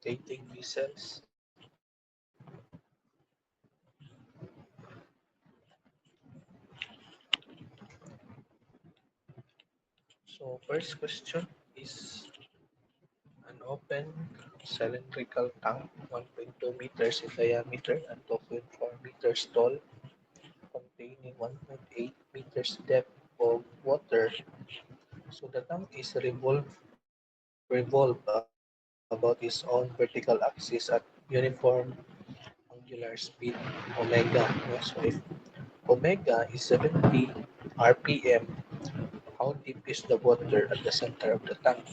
rotating vessels. So first question is an open cylindrical tank 1.2 meters in diameter and 2.4 meters tall, containing 1.8 meters depth of water. So the tank is revolve about its own vertical axis at uniform angular speed omega. No? So if omega is 70 rpm, how deep is the water at the center of the tank?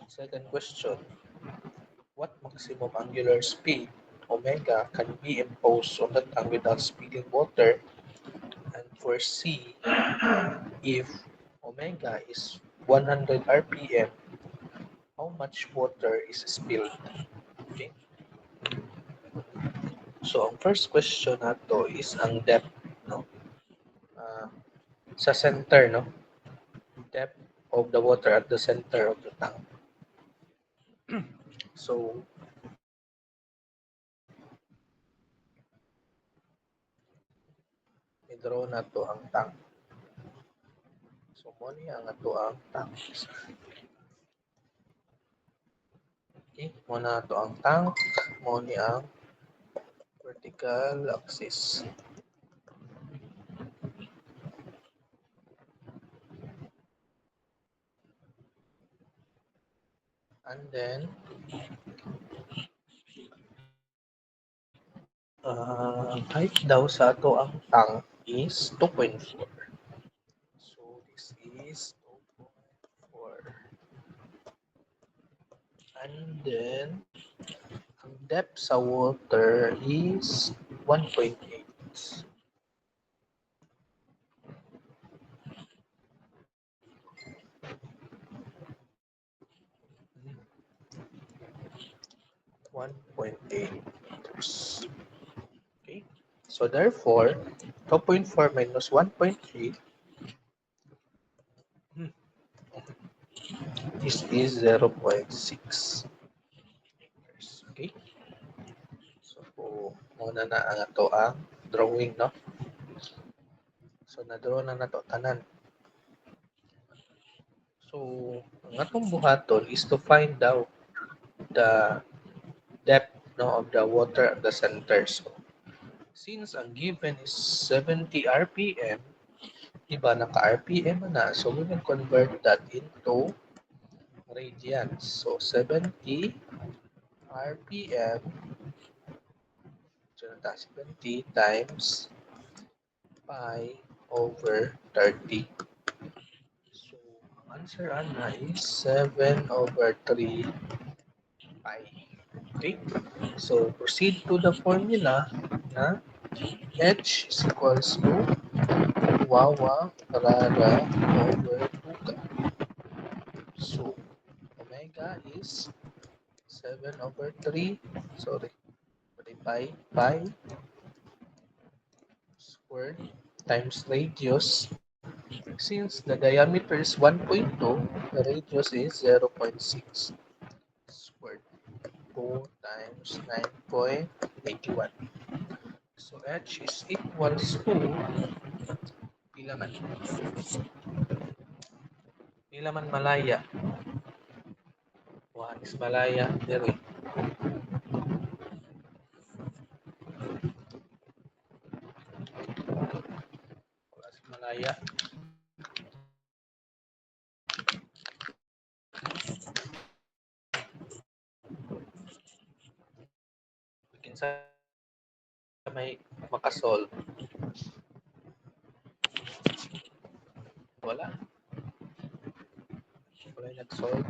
Second question, what maximum angular speed omega can be imposed on the tank without spilling water? And for C, if omega is 100 rpm, how much water is spilled? Okay. So ang first question nato is ang depth, no? Ah, sa center, no? Depth of the water at the center of the tank. So i-draw na to ang tank. So mo ni ang ato ang tank. Okay, mo na ato ang tank, mo ni ang vertical axis. And then ang height daw sa ato ang tank is 2.4. So this is 2.4. And then ang depth sa water is 1.8. 1.8 meters. Okay. So therefore, 2.4 minus 1.8, this is 0.6 meters. Okay. So muna na ang ato ang drawing, no? So na-draw na nato tanan. So ang atong buhaton is to find out the depth, no, of the water at the center. So since ang given is 70 rpm, diba naka-rpm na, so we will convert that into radians. So 70 rpm, so 70 times pi over 30. So ang answer ana is 7 over 3 pi. Okay? So proceed to the formula na h is equals to wawa rara over 2 So omega is 7 over 3, sorry, 3 pi squared times radius. Since the diameter is 1.2, the radius is 0.6 squared. 2 times 9.81. So h is equals to pila man? Pila man malaya? 1 is malaya diri. Wala is malaya. Kinsa may makasolve? Wala. Wala nag-solve.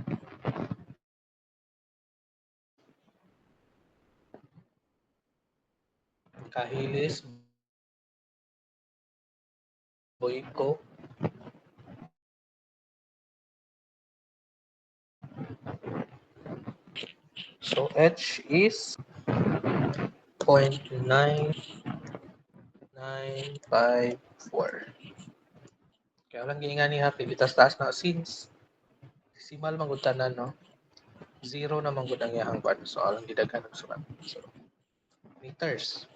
Kahilis, Boyko, so H is 0.9954. Kaya lang ginga ni happy, bitas taas na since decimal manggutanan, no? 0 naman gud ang iyang kwan. So alang gidaghan og sulat. So meters.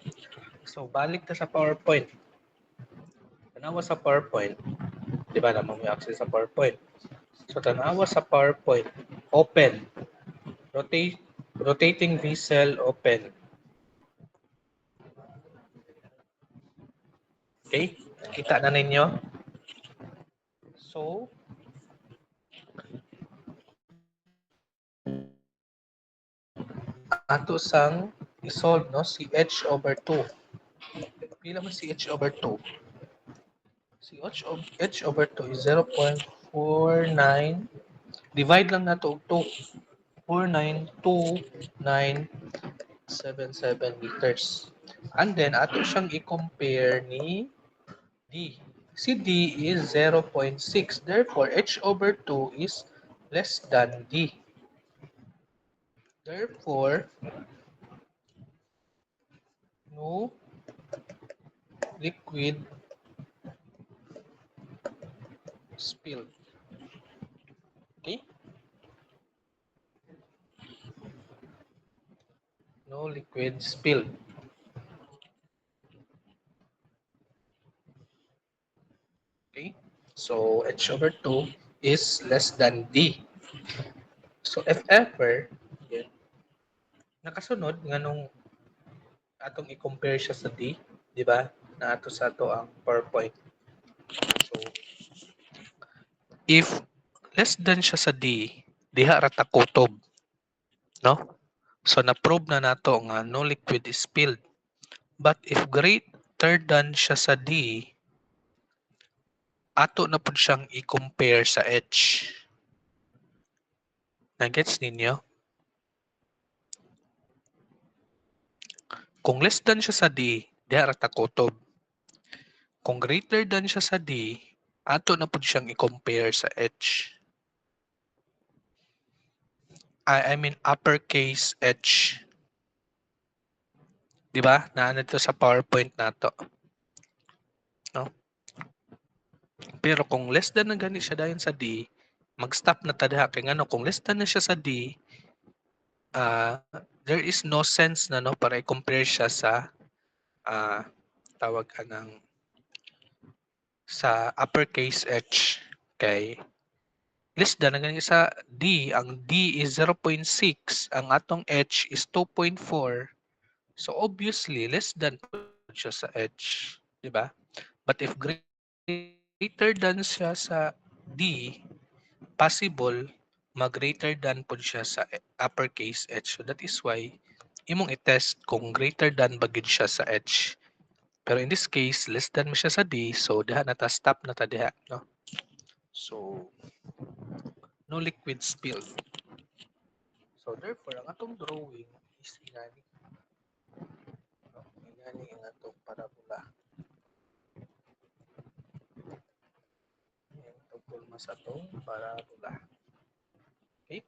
So balik ta sa PowerPoint. Tanawa sa PowerPoint, di ba naman may access sa PowerPoint. So tanawa sa PowerPoint, open. Rotating V-cell open. Okay? Kita na ninyo? So, ato sang isolve, no? Si h over 2. Pila man si h over 2? Si h over 2 is 0.49. Divide lang nato og 2. 492,977 meters. And then, ato siyang i-compare ni D. Si D is 0.6. Therefore, h over 2 is less than D. Therefore, no liquid spilled. Okay? No liquid spilled. Okay? So, h over 2 is less than D. So, if ever, yan, nakasunod nga nung atong i-compare siya sa D, di ba? Na ato sa ato ang PowerPoint. So, if less than siya sa D, diha ra ta kutob, no? So na-prove na nato nga no liquid is spilled. But if greater than siya sa D, ato na pud siyang i-compare sa H. Na-gets ninyo? Kung less than siya sa D, diha ra ta kutob. Kung greater than siya sa D, ato na pud siyang i-compare sa H. I mean uppercase H. Di ba? Naano to sa PowerPoint nato. No? Pero kung less than na gani siya dayon sa D, mag-stop na ta diha kay ngano kung less than na siya sa D, there is no sense na no para i-compare siya sa tawag anang sa uppercase H kay less than na gani sa D, ang D is 0.6, ang atong H is 2.4. So obviously less than siya sa H, di ba? But if greater than siya sa D, possible mag-greater than po siya sa uppercase H. So that is why imong i-test kung greater than ba gid siya sa H. Pero in this case, less than mo siya sa D, so diha na ta stop na ta diha, no? So no liquid spill. So therefore, ang atong drawing is inani. No? Inani ang atong parabola. Ang tungkol mas atong parabola. Okay?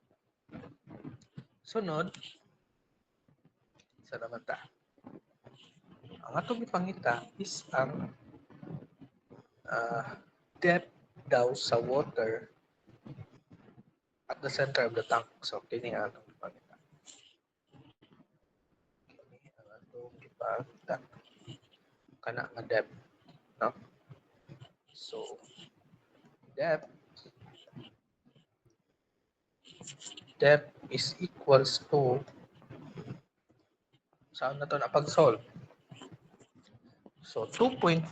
Sunod, sa naman ta. Ang atong ipangita is ang depth daw sa water at the center of the tank. So, kini ang atong ipangita. Kini ang atong ipangita. Kana nga depth. No? So, depth is equals to saan na to na pag-solve? So, 2.4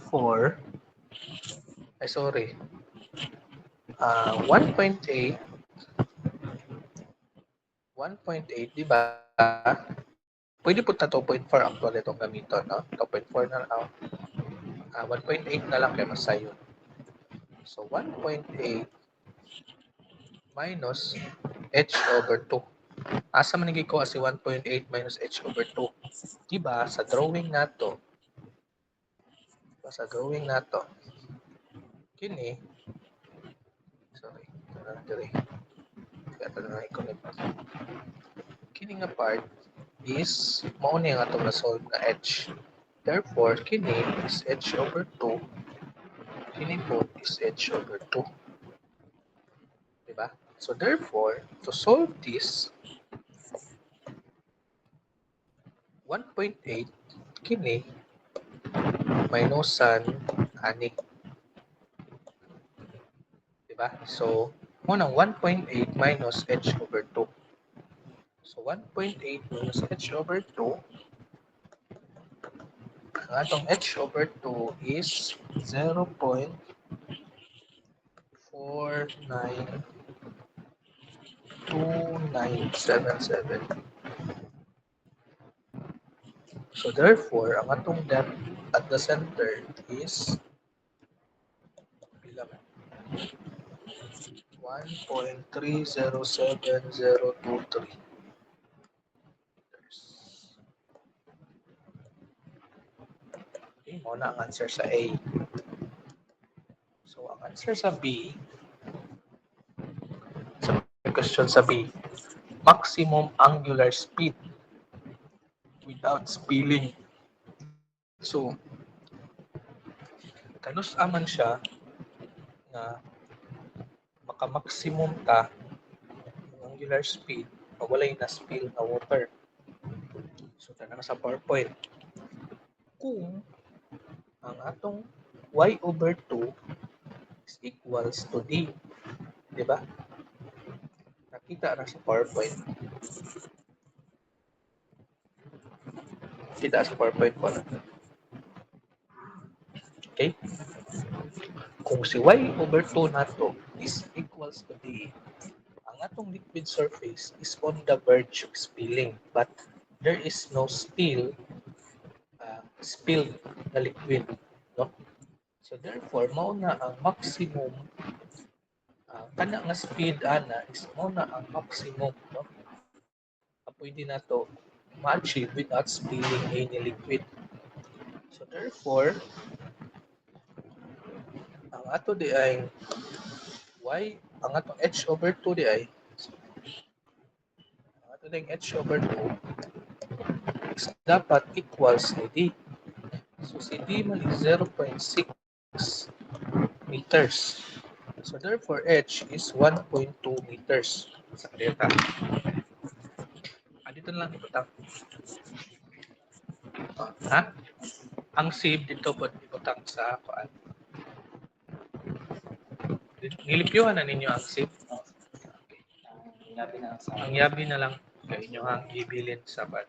ay sorry 1.8 1.8 di ba? Pwede po ta 2.4 actually itong gamiton, no? 2.4 na lang. 1.8 na lang kay masayo. So 1.8 minus h over 2. Asa man ko kasi 1.8 minus h over 2. Diba sa drawing nato, kini, sorry, kaya na i-connect. Kini nga part is mao ni nga itong na-solve na h. Therefore, kini is h over 2. Kini po is h over 2. Diba? So therefore, to solve this, 1.8 kini minusan ani. Diba? So, munang 1.8 minus h over 2. So, 1.8 minus h over 2, ang atong h over 2 is 0.492977. So, therefore, ang atong depth at the center is 1.307023 meters. Okay, muna ang answer sa A. So, ang answer sa B, sa question sa B, maximum angular speed without spilling. So, kanus aman siya na maka-maximum ta ng angular speed na walay na spill na water. So, tana na sa PowerPoint. Kung ang atong y over 2 is equals to d, di ba? Nakita na sa PowerPoint. Kita sa PowerPoint ko na. Okay? Kung si y over 2 nato is equals to d, ang atong liquid surface is on the verge of spilling, but there is no spilled na liquid, no? So therefore, mao na ang maximum kana nga speed ana is mao na ang maximum, no? Pwede na to ma-achieve without spilling any liquid. So therefore, ang ato di ay ang atong h over 2 di ay ang ato ding h over 2 is dapat equals ni d. So si d man is 0.6 meters. So therefore h is 1.2 meters. Sa data. Dito na lang ibutang. Ha? Ang save dito po ibutang sa kuan. Nilipyuhan na ninyo ang save. Ang yabi na lang kay inyo ang ibilin sa bad.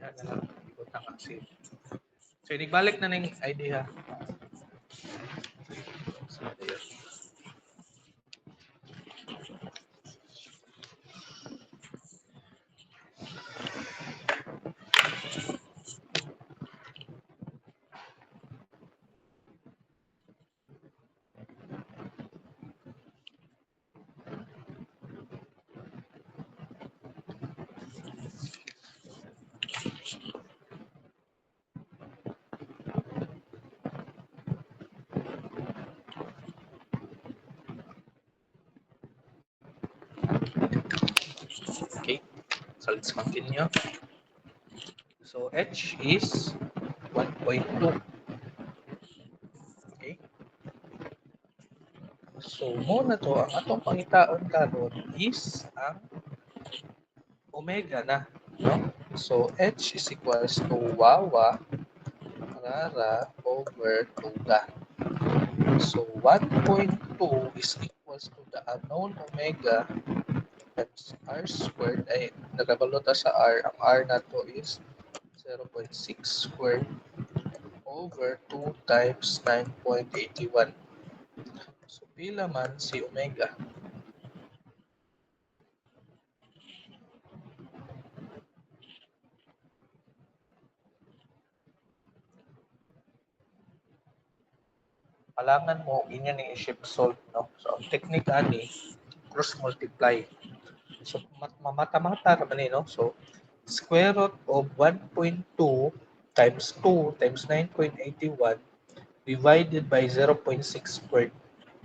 Yan na lang ibutang ang save. So ibalik na ning idea. Okay, so let's continue. So h is 1.2. Okay. So mo na to ang atong pangitaon karon is ang omega na, no? So h is equals to wawa rara over tuga. So 1.2 is equals to the unknown omega times r squared ay nagabalota sa r. Ang r na to is 0.6 squared over 2 times 9.81. So pila man si omega? Kailangan mo inyo ni i-shift solve, no? So ang technique ani cross multiply. So mamata-mata naman no? So square root of 1.2 times 2 times 9.81 divided by 0.6 squared,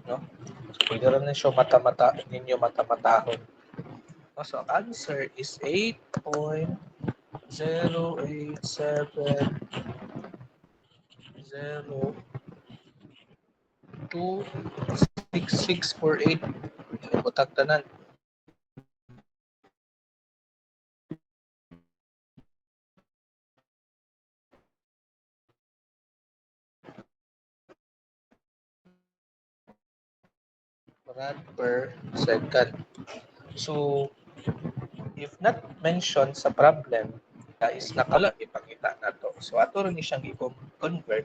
no? So pwede rin na siya mata-mata ninyo mata-matahon. No? So ang answer is 8.087026648. Butag tanan. rad per second. So, if not mentioned sa problem, is nakala ipakita na to. So, ato rin siyang i-convert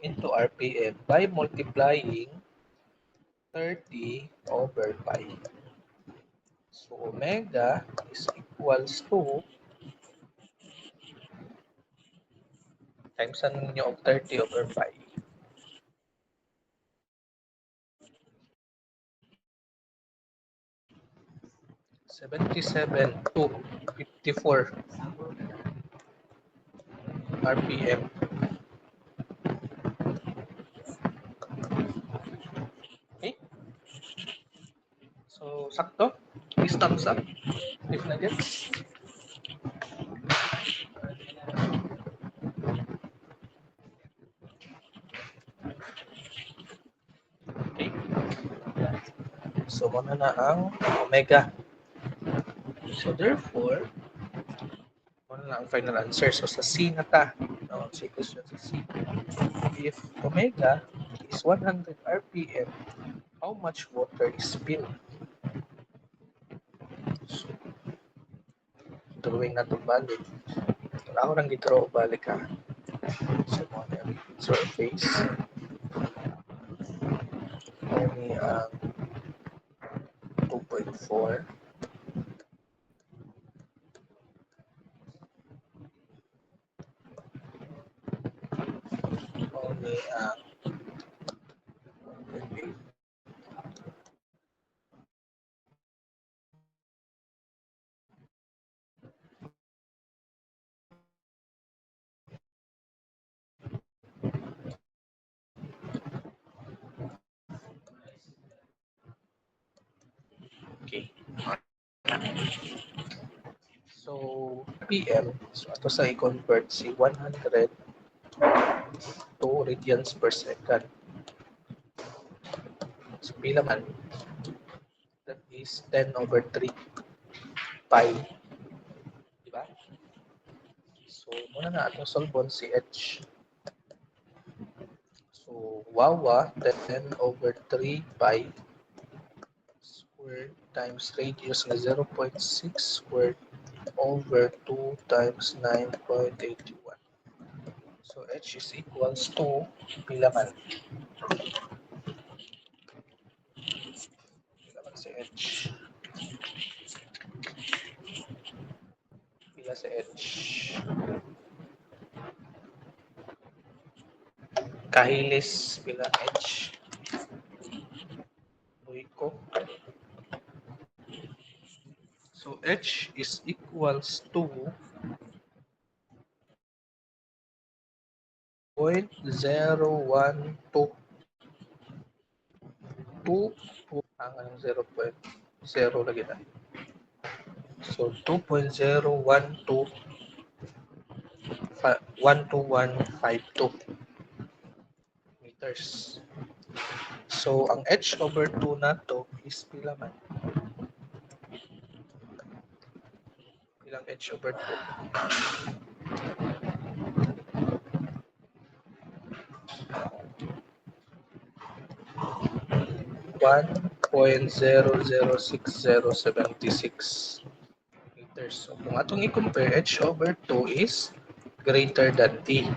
into RPM by multiplying 30 over pi. So, omega is equals to times ano ninyo of 30 over pi. 77 to 54 RPM. Okay? So, sakto. Please thumbs up if na gets. Okay? So, muna na ang omega. So, therefore, muna na ang final answer. So, sa C na ta. No, si question sa C. If omega is 100 RPM, how much water is spilled? So, drawing na ito balik. Ako nang gidraw balik ha. So, muna surface. Only 2.4. Only 1.8. Okay. So, PM, so ato sa i-convert si 100 to radians per second. So, pila man? That is 10 over 3 pi. Diba? So, muna na atong solvon si H. So, wawa, 10 over 3 pi squared times radius na 0.6 squared over 2 times 9.81. So, H is equals to pila man? Pila man si H? Pila si H? Kahilis pila H? Buiko. So, H is equals to 0.012 2 ang 0.0 lagi na. So 2.012 12152 meters. So ang H over 2 na to is pila man? Ilang H over 2? 1.006076 meters. So kung atong i-compare, H over 2 is greater than T.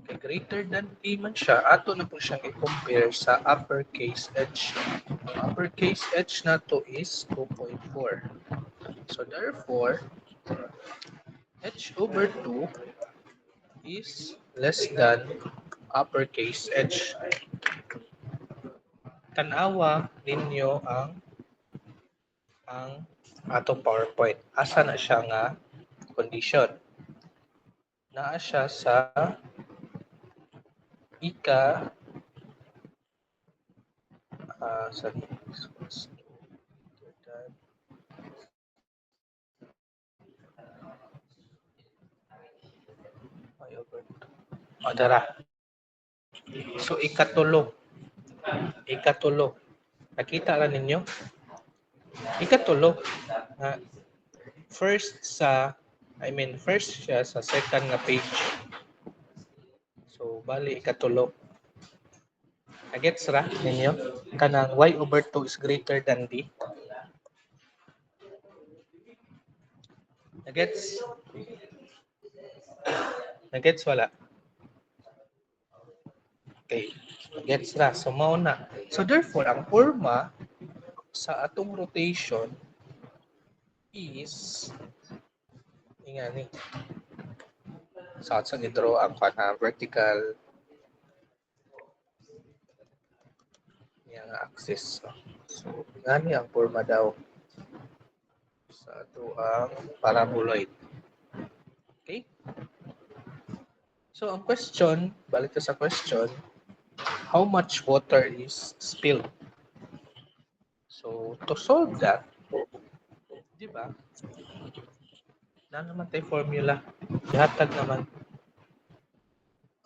Okay, greater than T man siya, ato na po siyang i-compare sa uppercase H. Ang uppercase H na to is 2.4. So therefore, H over 2 is less than uppercase H. Tanawa ninyo ang atong PowerPoint. Asa na siya nga condition? Naa siya sa ika sorry. Dara. So ikatulo. Nakita ra ninyo? Ikatulo. First siya sa second nga page. So bali ikatulo. Nagets ra ninyo? kanang y over 2 is greater than d. Nagets? Nagets wala? Okay. Nagets na. So, mao na. So, therefore, ang forma sa atong rotation is ingani. So, sa i-draw ang vertical yang axis. So, ingani ang forma daw sa ato ang paraboloid. Okay? So, ang question, balik ka sa question, how much water is spilled? So, to solve that, di ba? Na naman tayo formula. Ihatag naman.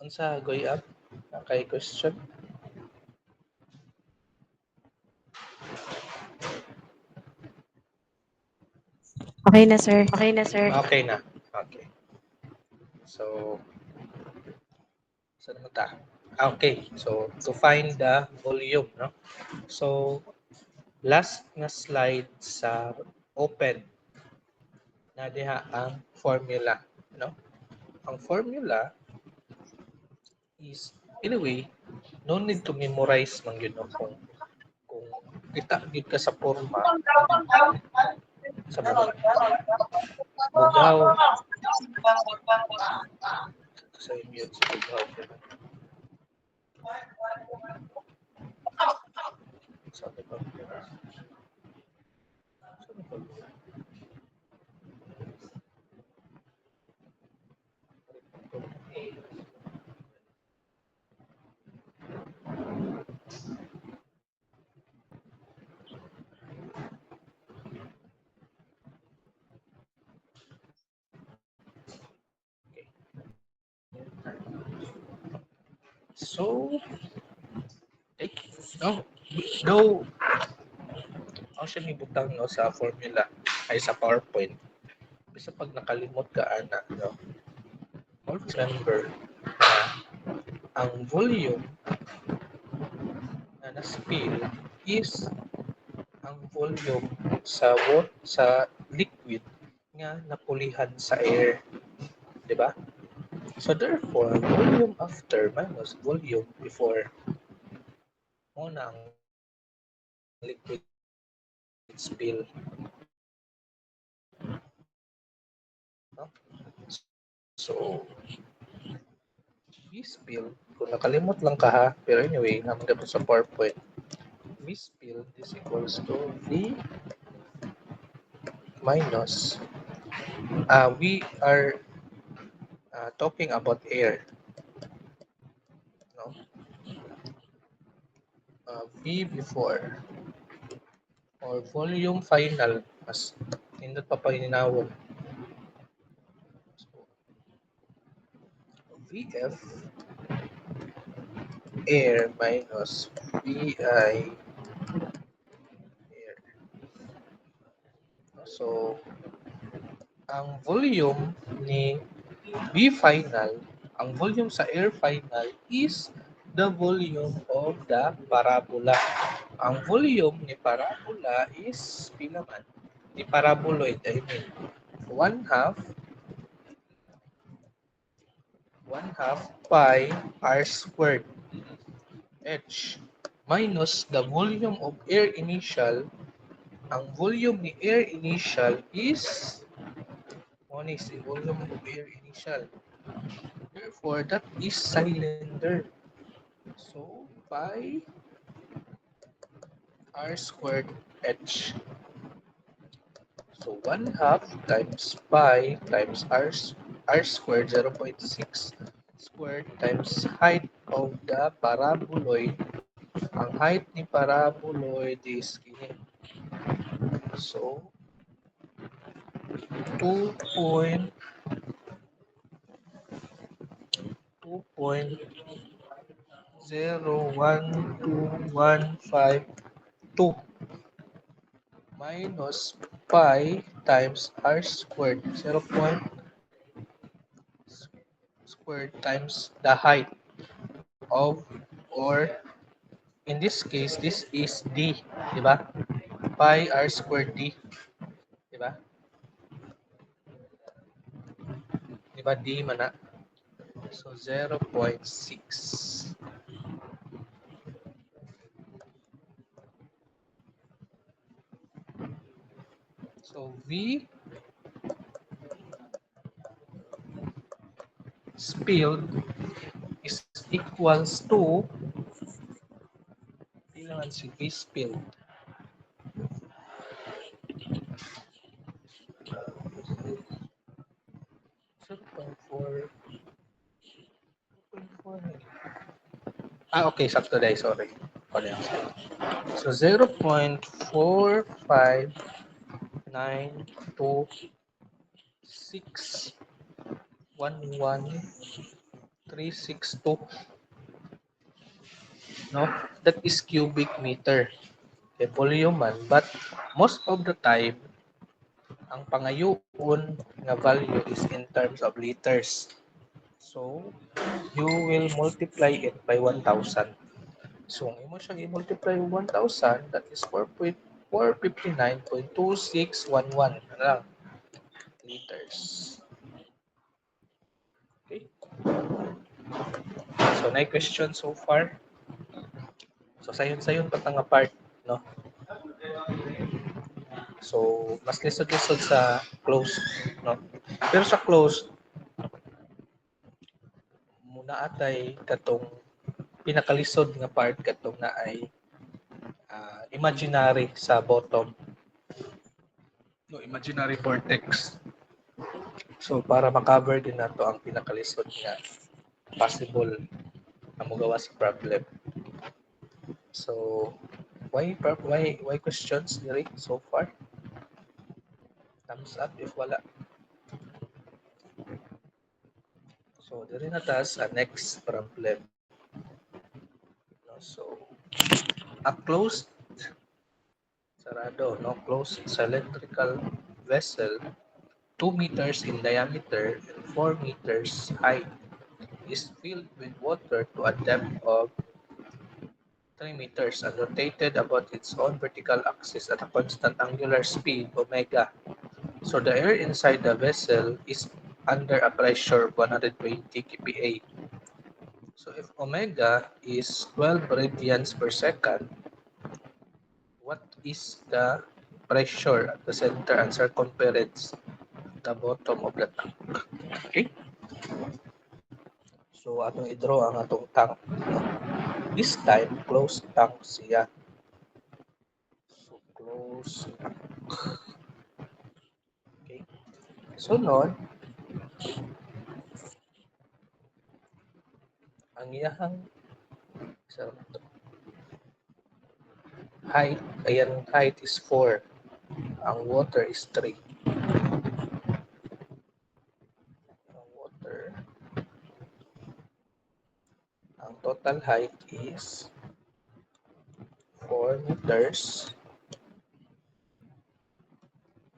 Unsa goy up? Kay question. Okay na, sir. Okay na, sir. Okay na. Okay. So, saan mo ta? Okay. So, to find the volume, no? So, last na slide sa open na diha ang formula, no? Ang formula is, anyway, no need to memorize man yun, no? Kung kita gid ka sa forma sa mga bugaw sa mute sa bugaw diba? Sa bugaw diba? Sa bugaw diba? So, no, no, ang siya butang no sa formula ay sa PowerPoint. Bisa pag nakalimot ka ana, no, always remember na ang volume na na-spill is ang volume sa liquid nga napulihan sa air, di ba? So therefore, volume after minus volume before mo na ang liquid spill. No? So, V spill, kung nakalimot lang ka ha, pero anyway, naman ka sa PowerPoint, V spill is equals to V minus, we are talking about air. No? V before or volume final mas nindot pa paninawon. So, VF air minus VI air. So, ang volume ni V final, ang volume sa air final is the volume of the parabola. Ang volume ni parabola is pila man? Ni paraboloid, I mean, 1/2 pi r squared h minus the volume of air initial. Ang volume ni air initial is is the volume of air initial. Therefore, that is cylinder. So, pi r squared h. So, 1/2 times pi times r squared 0.6 squared times height of the paraboloid. Ang height ni paraboloid is kini. So, 2.01215 minus pi times r squared 0. Squared times the height of or In this case, this is D, di ba? Pi r squared D, di ba? Di ba D man na? So 0.6. So V spilled is equals to kailangan si V spilled. So 0.4 okay, sakto dahil, sorry. Ano yan? So 0.4592611 362, no? That is cubic meter. Okay, volume man, but most of the time ang pangayoon nga value is in terms of liters. So you will multiply it by 1,000. So kung imo siyang i-multiply 1,000, that is 4.459.2611 lang liters. Okay. So na question so far. So sayon-sayon pa nga part, no? So mas lisod-lisod sa close, no? Pero sa close muna atay katong pinakalisod nga part katong na ay imaginary sa bottom, no, imaginary vortex. So para ma-cover din nato ang pinakalisod nga possible na magawa sa problem. So why questions diri so far? Thumbs up if wala. So diri na ta sa next problem. No, so a closed sarado, no, closed cylindrical vessel 2 meters in diameter and 4 meters height is filled with water to a depth of 3 meters and rotated about its own vertical axis at a constant angular speed omega. So the air inside the vessel is under a pressure of 120 kPa. So if omega is 12 radians per second, what is the pressure at the center and circumference at the bottom of the tank? Okay? So atong i-draw ang atong tank. This time, closed tank siya. So closed tank. Okay? Sunod, ang iyahang height, ayan, height is 4. Ang water is 3. Ang water, ang total height is 4 meters.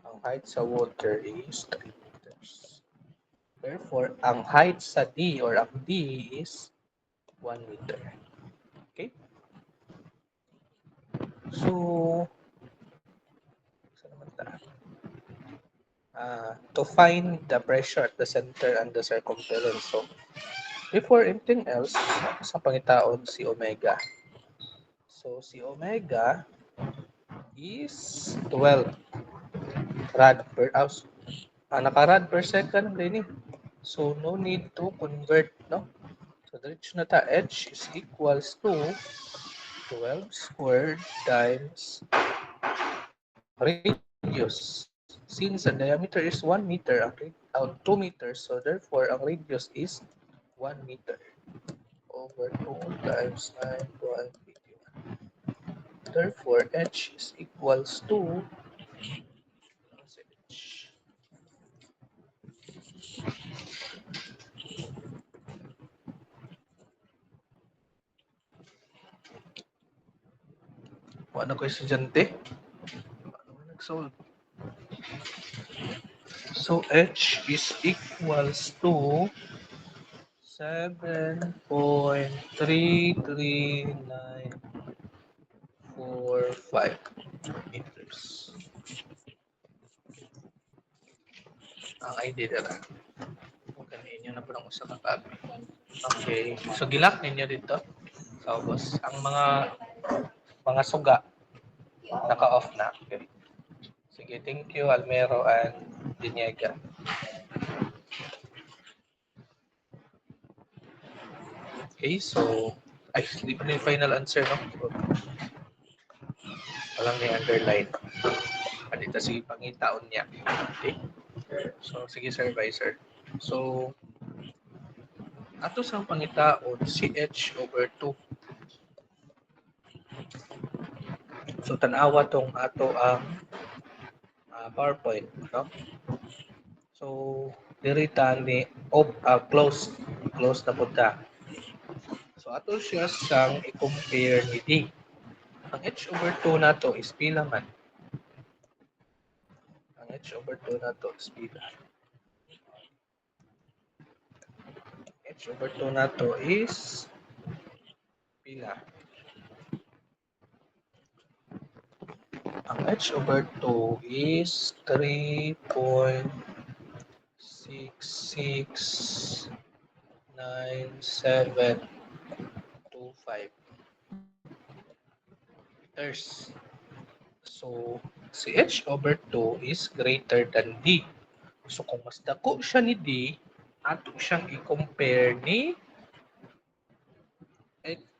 Ang height sa water is 3 meters. Therefore, ang height sa D or ang D is 1 meter. Okay? So, saan naman ta? To find the pressure at the center and the circumference. So, before anything else, sa pangitaon si omega. So, si omega is 12 rad per hour. Naka-rad per second din eh. So, no need to convert, no? So, diretso na ta. H is equals to 12 squared times radius. Since the diameter is 1 meter, 2 meters, so therefore, ang radius is 1 meter over 2 times 9.81. Therefore, H is equals to ano ko estudyante? Paano nag-solve? So, H is equals to 7.339 5 meters. Ang ID dira. Okay, inyo na po ng usa ka copy. Okay. So gilak ninyo dito sa ubos. Ang mga suga naka-off na. Okay. Sige, thank you Almero and Diniega. Okay, so ay, hindi pa na yung final answer, no? Walang may underline. Dito sige pangitaon niya. Okay. So, sige supervisor. So, ato sa pangitaon, CH/2. So, tanawa tong ato ang PowerPoint, no? So, dirita ni close na punta. So, ato siya sang i-compare ni D. Ang H/2 nato is pila man? Ang H/2 nato is pila? H/2 nato is pila? Ang H/2 is 3.669725 meters. So, si H/2 is greater than D. So, kung mas dako siya ni D, ato siyang i-compare ni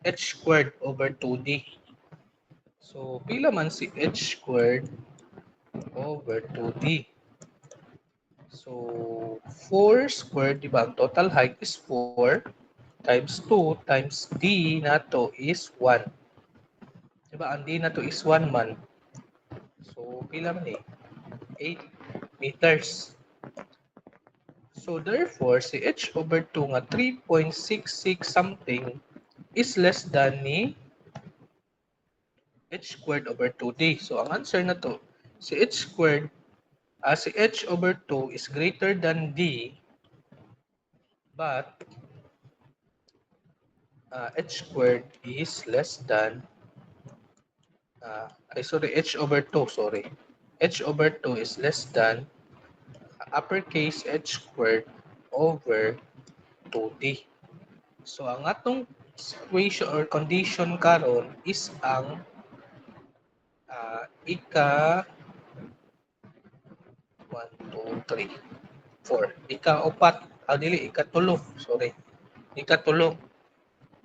H/2D. So, pila man si H/2D. So, 4 squared, di ba? Ang total height is 4 times 2 times D nato is 1. Di ba? Ang D nato is 1 man. So, pila man eh? 8 meters. So, therefore, si H/2 nga 3.66 something is less than ni H/2D. So, ang answer na to, si H/2 is greater than D, but H² is less than, H/2 is less than uppercase H² over 2D. So, ang atong equation or condition karon is ang ika 1, 2, 3, 4. Ika-upat. Dili, ika-tulo. Sorry. Ika-tulo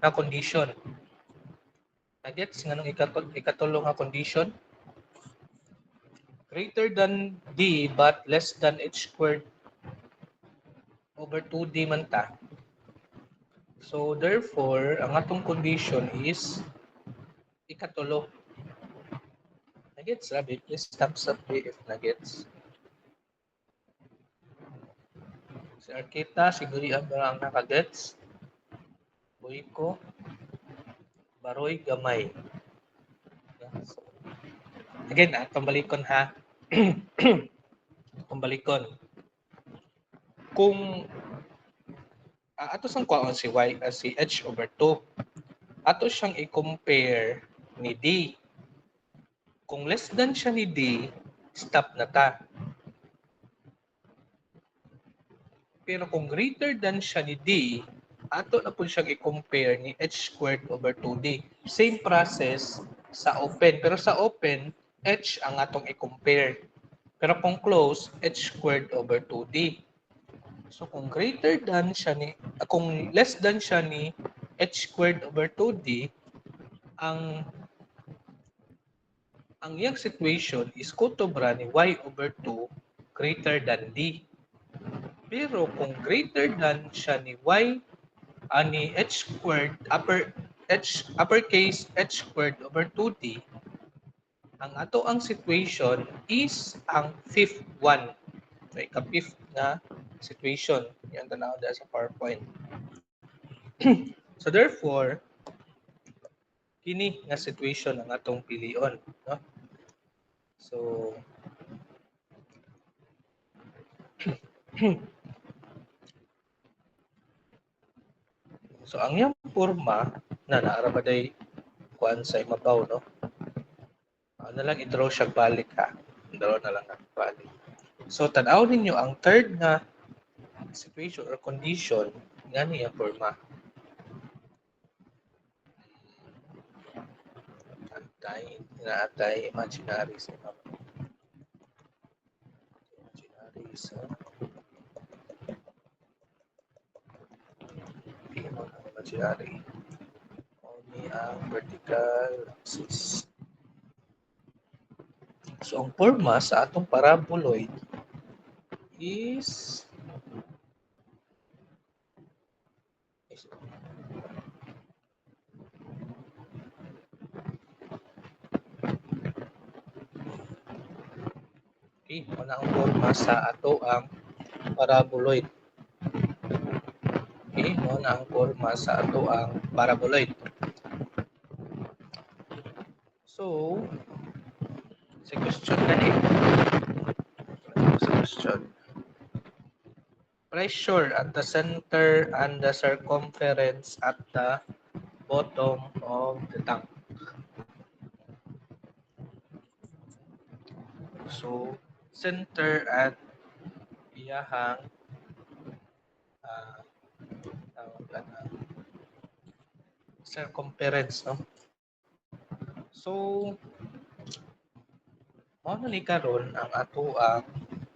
na condition. Nagets nga nung ika-tulo nga condition? Greater than D but less than H² over 2D man ta. So, therefore, ang atong condition is ika-tulo. Nagets, Rabi? Please thumbs up if nagets. Si Arkita, siguro ba ang nakagets? Buhay ko, baroy gamay. So, again, pambalikon ha. Pambalikon. Kung ato sang kuhaan si si H/2, ato siyang i-compare ni D. Kung less than siya ni D, stop na ta. Pero kung greater than siya ni D, ato na po siyang i-compare ni H² over 2D. Same process sa open. Pero sa open, H ang atong i-compare. Pero kung close, H² over 2D. So kung greater than siya ni, kung less than siya ni H² over 2D, ang iyang situation is kutubra ni Y over 2 greater than D. Pero kung greater than siya ni Y, ni H² uppercase H² over 2D, ang ato ang situation is ang fifth one. So, ika-fifth na situation. Yan tanaw dahil sa PowerPoint. So, therefore, kini nga situation ang atong pilion. No? So, so ang iyang forma na naarabaday kuan sa imabaw, no? Ano lang i-draw siya balik ha. Draw na lang ang balik. So tanaw ninyo ang third nga situation or condition nga niya forma. Atay imaginary sa imaginary sa imaginary. Only ang vertical axis. So ang forma sa atong paraboloid is okay, muna ang forma sa ato ang paraboloid. Okay, muna ang forma sa ato ang paraboloid. So, si question gani. Si question. Pressure at the center and the circumference at the bottom of the tank. So, center at iyahang circumference, no? So, mao na ni karon ang ato ang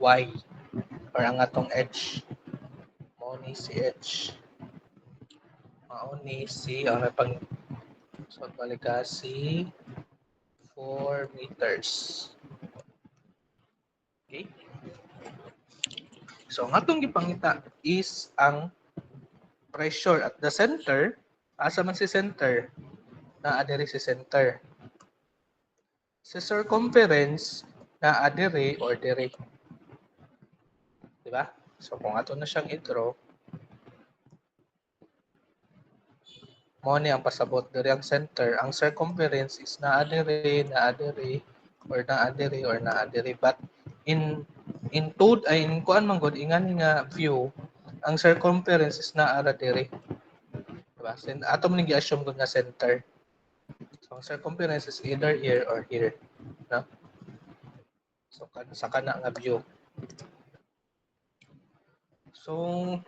y or ang atong edge. Mao ni si edge. Mao ni si ang pang so balik si 4 meters. Okay? So, ang atong gipangita is ang pressure at the center. Asa man si center? Naa diri si center. Sa circumference, naa diri or diri. Di ba? So, kung ato na siyang i-draw, mo ni ang pasabot diri ang center. Ang circumference is naa diri or naa diri. But in kuan man gud ingan nga view, ang circumference is naa ra diri. Diba? So, ato man gi-assume gud nga center. So, ang circumference is either here or here. No? So, sa kana nga view. So,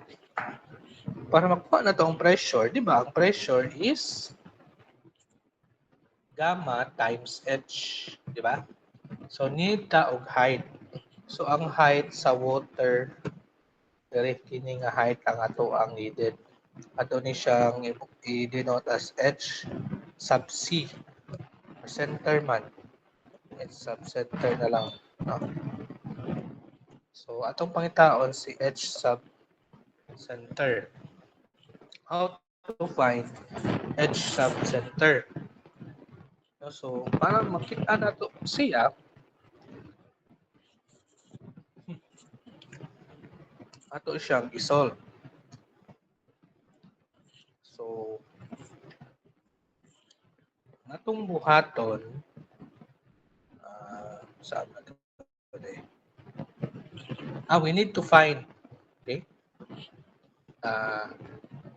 para makuha na to ang pressure, di ba? Ang pressure is gamma times h, di ba? So, need ta og height. So, ang height sa water, diri kini nga height ang ato ang needed. Ato ni siyang i-denote as h sub c. Center man. It's sub center na lang. No? So, atong pangitaon si h sub center. How to find h sub center? So, para makita na to siya, ato siyang isolve. So, natong buhaton, saan natin we need to find, okay?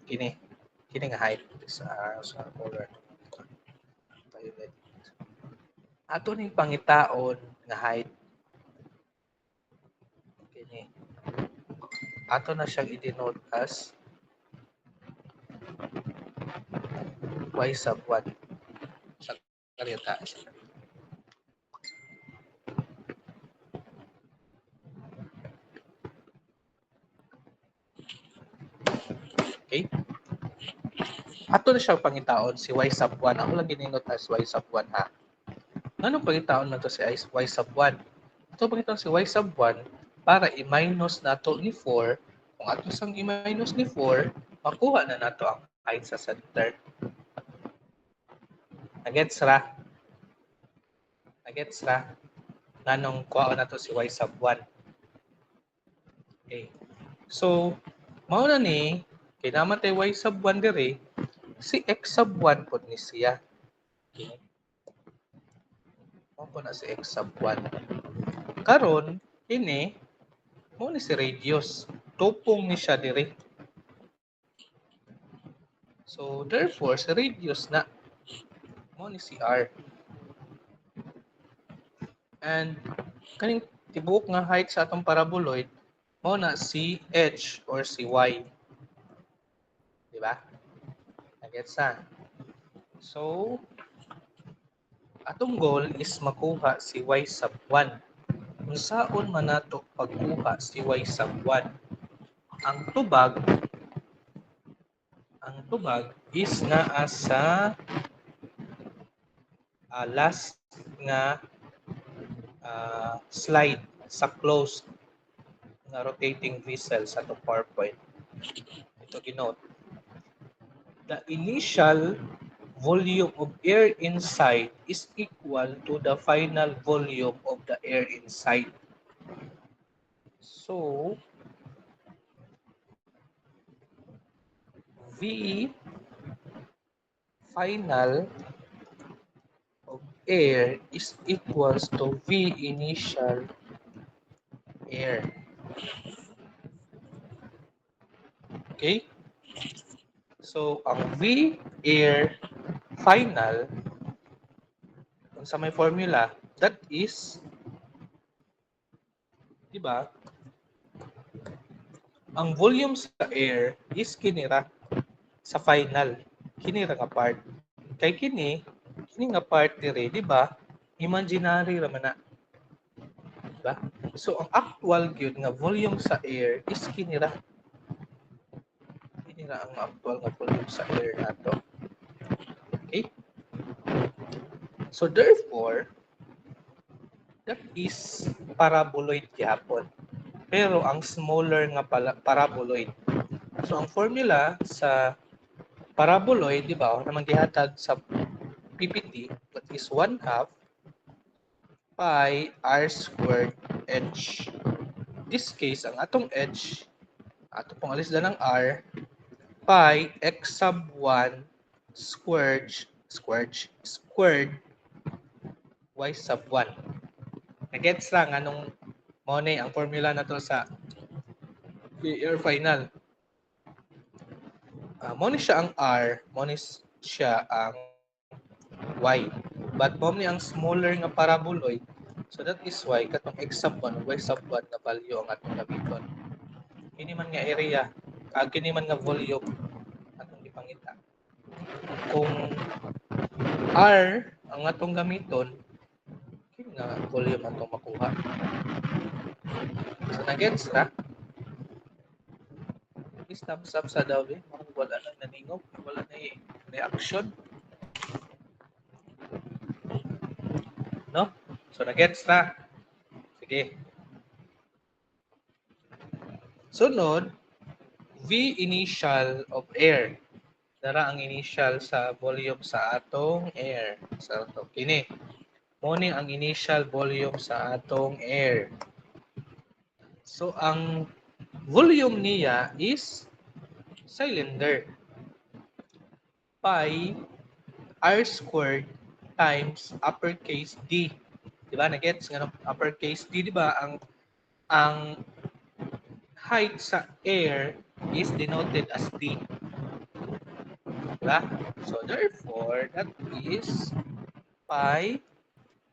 Kini nga height sa color. Ato ning pangitaon nga height. Kini. Ato na siyang i-denote as y sub 1 sa karita. Okay? Ato na siyang pangitaon si y sub 1. Ako lang gininote as y sub 1 ha. Anong pangitaon na to si y sub 1? Ito pangitaon si y sub 1 para i-minus nato ni 4. Kung ato sang i-minus ni 4, makuha na nato ang height sa center. Nagets ra? Nagets ra? Nanong kuha na to si y sub 1. Okay. So, mao na ni, kay naman tay y sub 1 dire, si x sub 1 po ni siya. Okay. Mao po na si x sub 1. Karon, ini, mao ni si radius. Tupong ni siya dire. So, therefore, si radius na, mao ni si r. And kaning tibuok nga height sa atong paraboloid mao na si h or si y, di ba? Nagets na. So, atong goal is makuha si y sub 1. Kung saan man nato pagkuha si y sub 1, ang tubag is naa sa last nga slide sa closed na rotating vessel sa itong PowerPoint. Ito ginote. The initial volume of air inside is equal to the final volume of the air inside. So, V final of air is equals to V initial air. Okay? So, ang V air final, kung sa may formula, that is, di ba, ang volume sa air is kinira sa final. Kinira nga part. Kay kini nga part dire, di ba, imaginary raman na. Di ba? So, ang actual gyud nga volume sa air is kinira. Kinira ang actual nga volume sa air nato. Okay? So, therefore, that is paraboloid gyapon. Pero ang smaller nga paraboloid. So, ang formula sa paraboloid, di ba, naman gihatag sa PPT, that is 1/2 pi r squared h. This case, ang atong h, ato pong alis ng r, pi x sub 1 squared y sub 1. Nagets lang anong mo ang formula na to sa air final. Mo siya ang r, mo siya ang y. But mo ni ang smaller nga paraboloid. So that is why katong x sub 1 y sub 1 na value ang atong gamiton. Kini man nga area, kini man nga volume atong ipangita. Kung r ang atong gamiton, kini nga volume atong makuha. So nagets na? Please thumbs up sa daw eh. Wala nang naningog, wala na reaction. No? So nagets na? Sige. Sunod, V initial of air. Dara ang initial sa volume sa atong air. Sa ato kini. Moni ang initial volume sa atong air. So ang volume niya is cylinder. Pi r squared times uppercase D. Di ba? Nagets nga uppercase D, di ba? Ang height sa air is denoted as D. Diba? So therefore, that is pi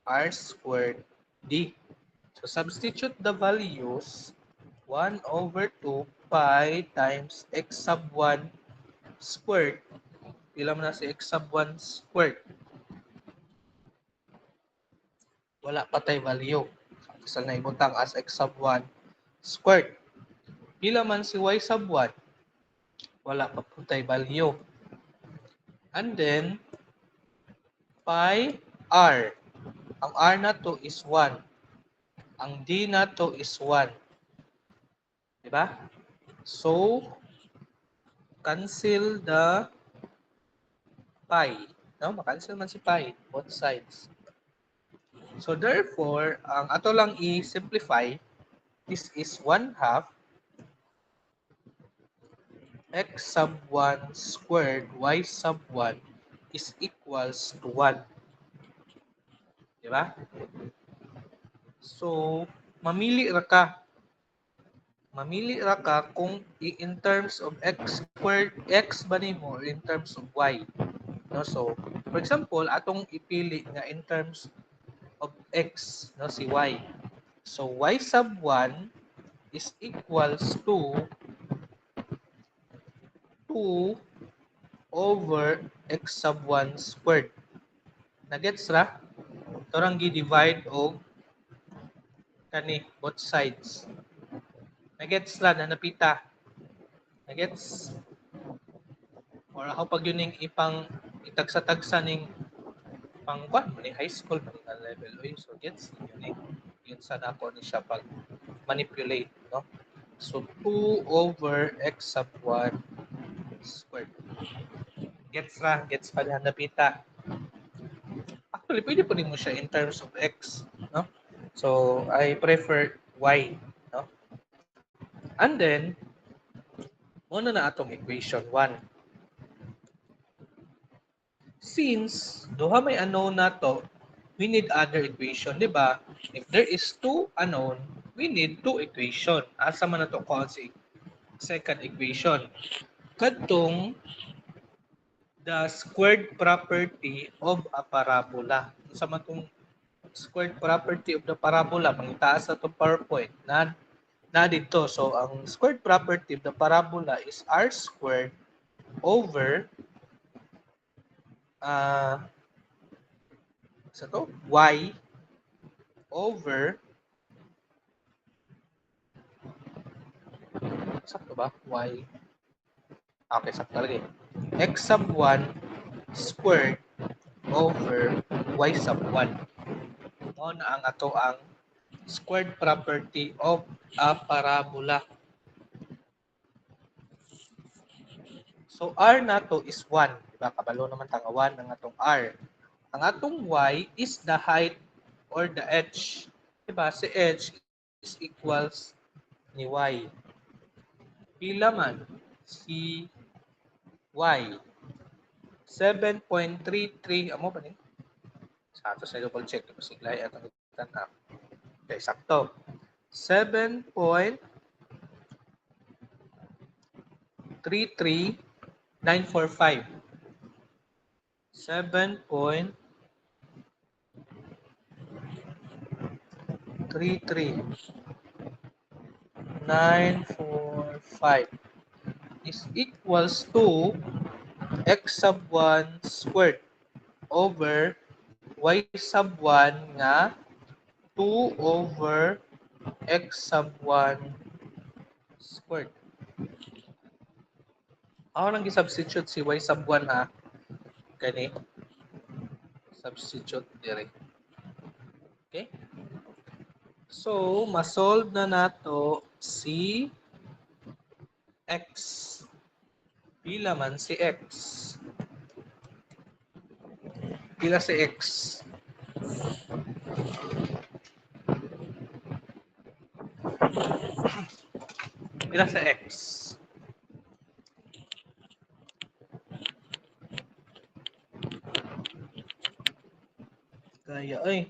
r squared D. So substitute the values 1/2 pi times x sub 1 squared. Pila mo na si x sub 1 squared? Wala pa tay value. Kasal na ibutang as x sub 1 squared. Pila man si y sub 1? Wala pa po tay value. And then, pi r. Ang r na to is 1. Ang d na to is 1. Diba? So, cancel the pi. No? Makancel man si pi. Both sides. So, therefore, ang ato lang i-simplify, this is 1/2 x sub 1 squared y sub 1 is equals to 1. Diba? So, mamili ra ka. Mamili ra ka kung in terms of x squared, x ba nimo or in terms of y. No? So, for example, atong ipili nga in terms of x, no, si y. So y sub 1 is equals to 2 over x sub 1 squared. Nagets ra? Torang gi-divide og kani both sides. Nagets ra na napita. Nagets? Or ako pag yun ning ipang itagsa-tagsa ning pang kwan ni high school man nga level oy, so gets yun yun sa nako ni siya pag manipulate, no? So 2 over x sub 1 squared. Gets pa dihan napita. Actually, pwede pa rin mo siya in terms of x, no? So I prefer y, no? And then muna na atong equation 1. Since duha may unknown na to, we need other equation, di ba? If there is two unknown, we need two equation. Asa man na to ko si second equation. Kadtong the squared property of a parabola. Sa man tong squared property of the parabola, mangitaas sa itong PowerPoint na dito. So, ang squared property of the parabola is r squared over sa to y over sakto ba? Y. Okay, sakto lagi. X sub 1 squared over y sub 1. Mo na ang ato ang squared property of a parabola. So, r nato is 1. Diba? Kabalo naman tanga 1 ang atong r. Ang atong y is the height or the edge. Diba? Si edge is equals ni y. Pila man si y. 7.33. Amo ba ni? Sa ato sa double check. Pasiglay atong itanap. Okay, sakto. 7.33945. 7.33945 is equals to x sub 1 squared over y sub 1 nga 2 over x sub 1 squared. Ako nang gi-substitute si y sub 1 ha. Kani substitute dire. Okay? So, ma-solve na nato si x. Pila man si x. Pila si x. Pila sa x. Kaya ay.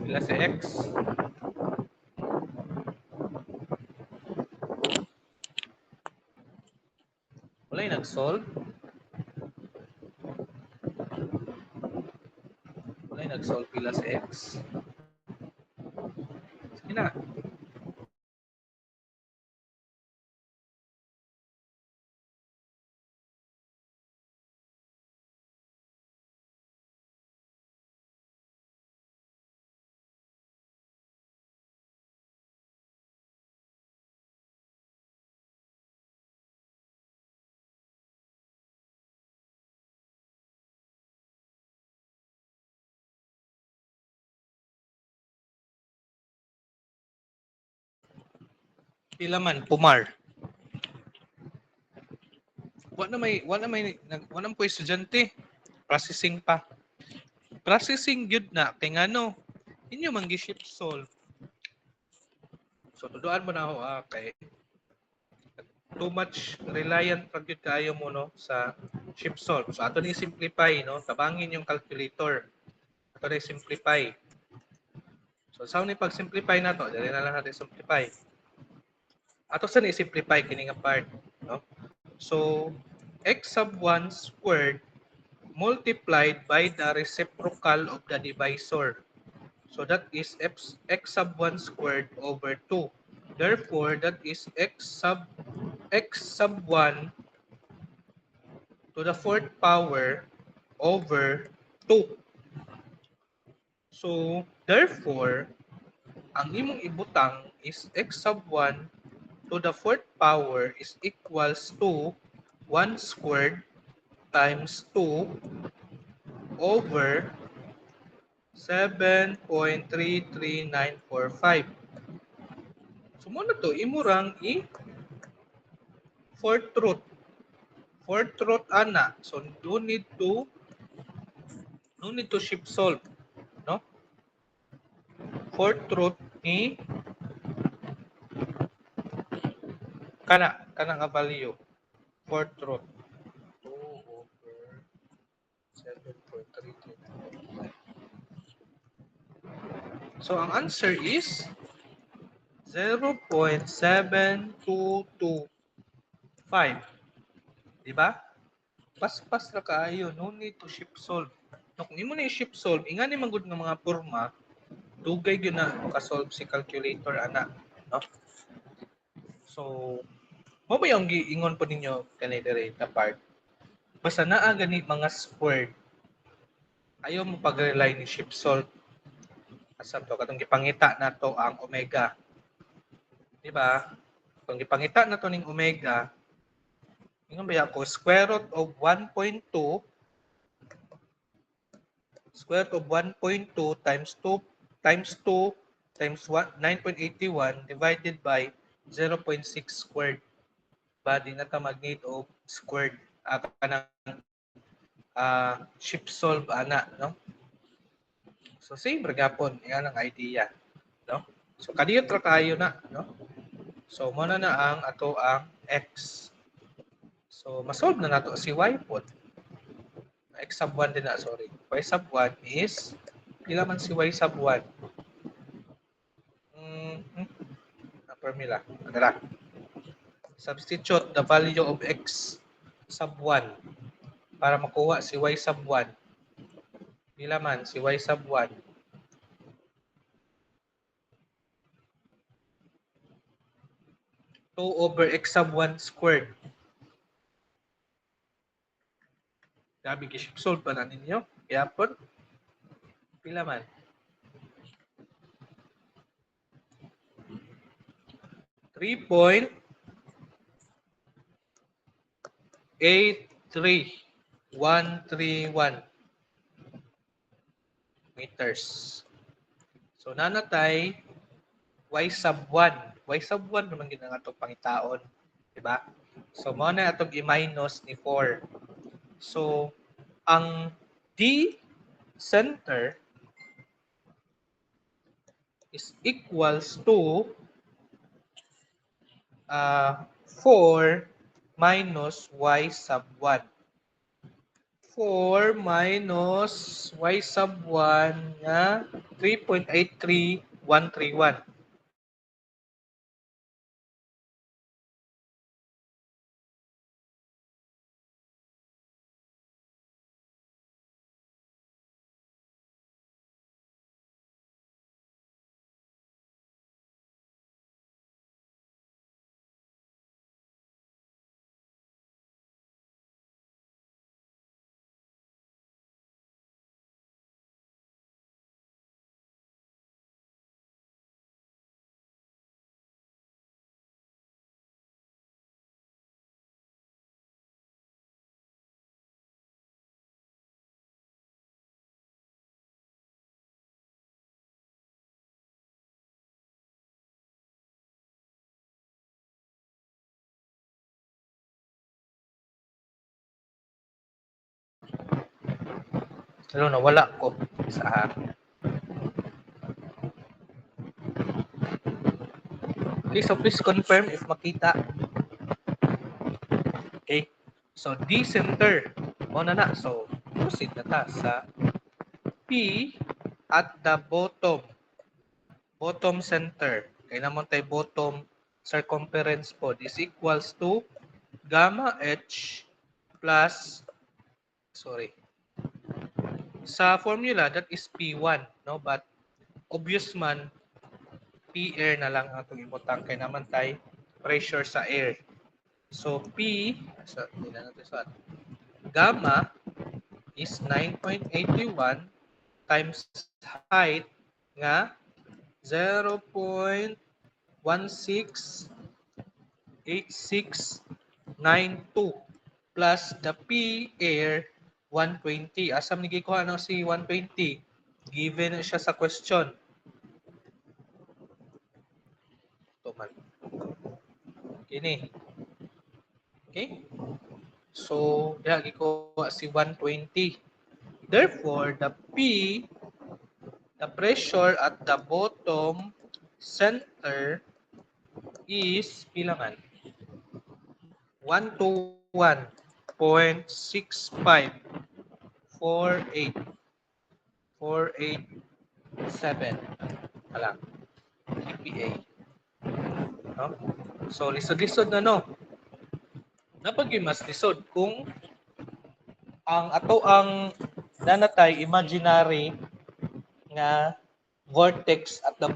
Pila sa x. Wala yung nag-solve. Wala yung nag-solve pila sa x. Sige na. Pila man, pumar. Wala po estudyante. Processing pa. Processing gyud na kay ngano inyo man gi-shift solve. So tuduan mo na ako kay too much reliant pag gyud kayo mo no sa shift solve. So ato ni simplify no, tabangin yung calculator. Ato ni simplify. So sa ni pag simplify nato, dali na lang natin simplify. Ato sa ni simplify kini nga part, no? So x sub 1 squared multiplied by the reciprocal of the divisor. So that is x sub 1 squared over 2. Therefore, that is x sub 1 to the fourth power over 2. So, therefore, ang imong ibutang is x sub 1 to the fourth power is equals to 1 squared times 2 over 7.33945. So, muna to, imurang fourth root. Fourth root ana. So, no need to shift solve. No? Fourth root ni kana nga value. Fourth root. 2 over 7.33945. So, ang answer is 0.7225. Diba? Pas-pas ra kaayo, no need to shift solve. No, kung imo na i-shift solve, ingani man gud nga mga porma, dugay gyud na ka-solve si calculator ana, no? So, mo ba yung giingon po ninyo kanay dire na part? Basta naa gani mga squared, ayaw mo pag-rely ni shift solve. Asam to katong gipangita nato ang omega. Di ba? Kung gipangita nato ning omega, ingon ba ako square root of 1.2 square root of 1.2 times 2 times 2 times 9.81 divided by 0.6 squared. Badi na ta mag-need of squared kanang shift solve ana, no? So same ra gyapon yan ang idea, no? So kadiyot ra kayo na, no? So mo na ang ato ang x. So ma-solve na nato si y pod. X sub 1 din na, sorry. Y sub 1 is pila man si y sub 1? Formula. Adala. Substitute the value of x sub 1 para makuha si y sub 1. Pila man si y sub 1? 2 over x sub 1 squared. Gabi solve pa na ninyo. Kaya po, pila man? 3.83131 meters. So, nanatay y sub 1. Y sub 1 naman ginang atong pangitaon. Diba? So, mo na atong i-minus ni 4. So, ang D center is equals to 4 minus y sub 1. 4 minus y sub 1 nga 3.83131. Ano, nawala ko sa okay, so please confirm if makita. Okay. So, D center. O na na. So, proceed na ta sa P at the bottom. Bottom center. Kaya naman tayo bottom circumference pod is equals to gamma H plus, sorry, Sa formula, that is P1, no? But obvious man, P air na lang ang itong ibutang kay naman tay pressure sa air. So P, so, hindi na natin sa gamma is 9.81 times height nga 0.168692 plus the P air 120. Asam ni gikuha no si 120? Given siya sa question. Ito man. Kini. Okay? So, diha gikuha si 120. Therefore, the pressure at the bottom center is pila man? 121.6548 487 alam GPA, no? So lisod-lisod na no. Napagi mas lisod kung ang ato ang nanatay imaginary nga vortex at the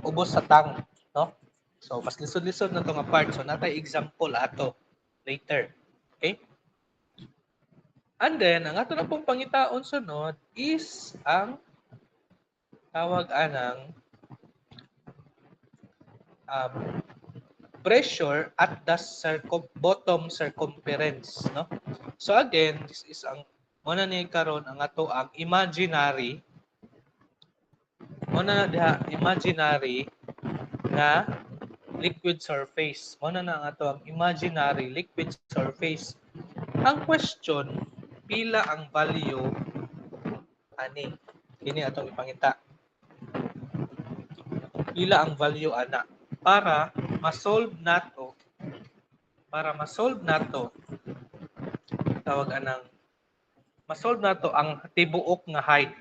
ubos sa tang, no? So mas lisod-lisod na to nga part. So natay example ato later. Okay? And then ang ato na pong pangitaon sunod is ang tawag anang pressure at the bottom circumference, no? So again, this is ang muna ni karon ang ato ang imaginary muna na diha imaginary nga liquid surface. Muna na ang ato ang imaginary liquid surface. Ang question, pila ang value ani? Kini atong ipangita. Pila ang value ana para ma-solve nato tawag anang ma-solve nato ang tibuok nga height.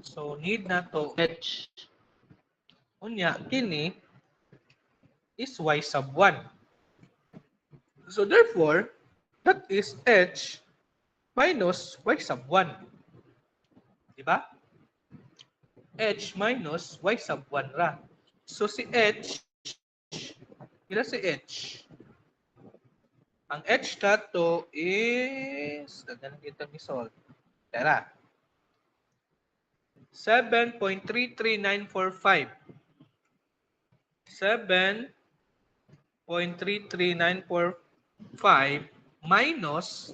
So need nato h unya kini is y sub 1. So therefore, that is h minus y sub 1. Di ba? H minus y sub 1 ra. So si h, ila si h? Ang h nato is, daghan kita mi-solve. Tara. 7.33945. 7.33945 minus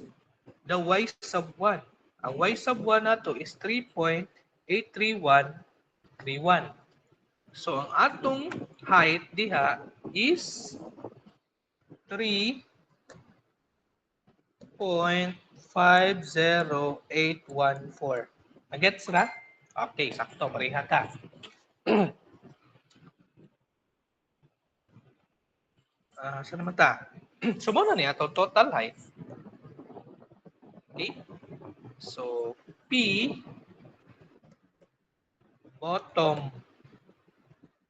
the y sub 1. Ang y sub 1 nato is 3.83131. So ang atong height diha is 3.50814. Nagets na? Okay, sakto. Pareha ka. Saan naman ta? So, muna niya ito, total height. Okay? So, P bottom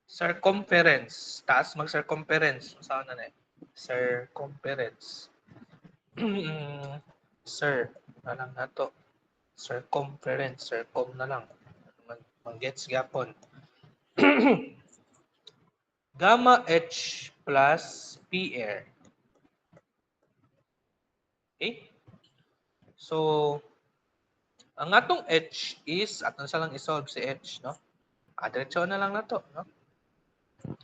circumference. Taas mag-circumference. Saan na na? Circumference. Sir, na lang na to. Circumference. Circum na lang. Mag-gets gapon. Gamma H plus P air. Okay? So, ang atong H is, at sa lang isolve si H, no? Diretso na lang na to, no?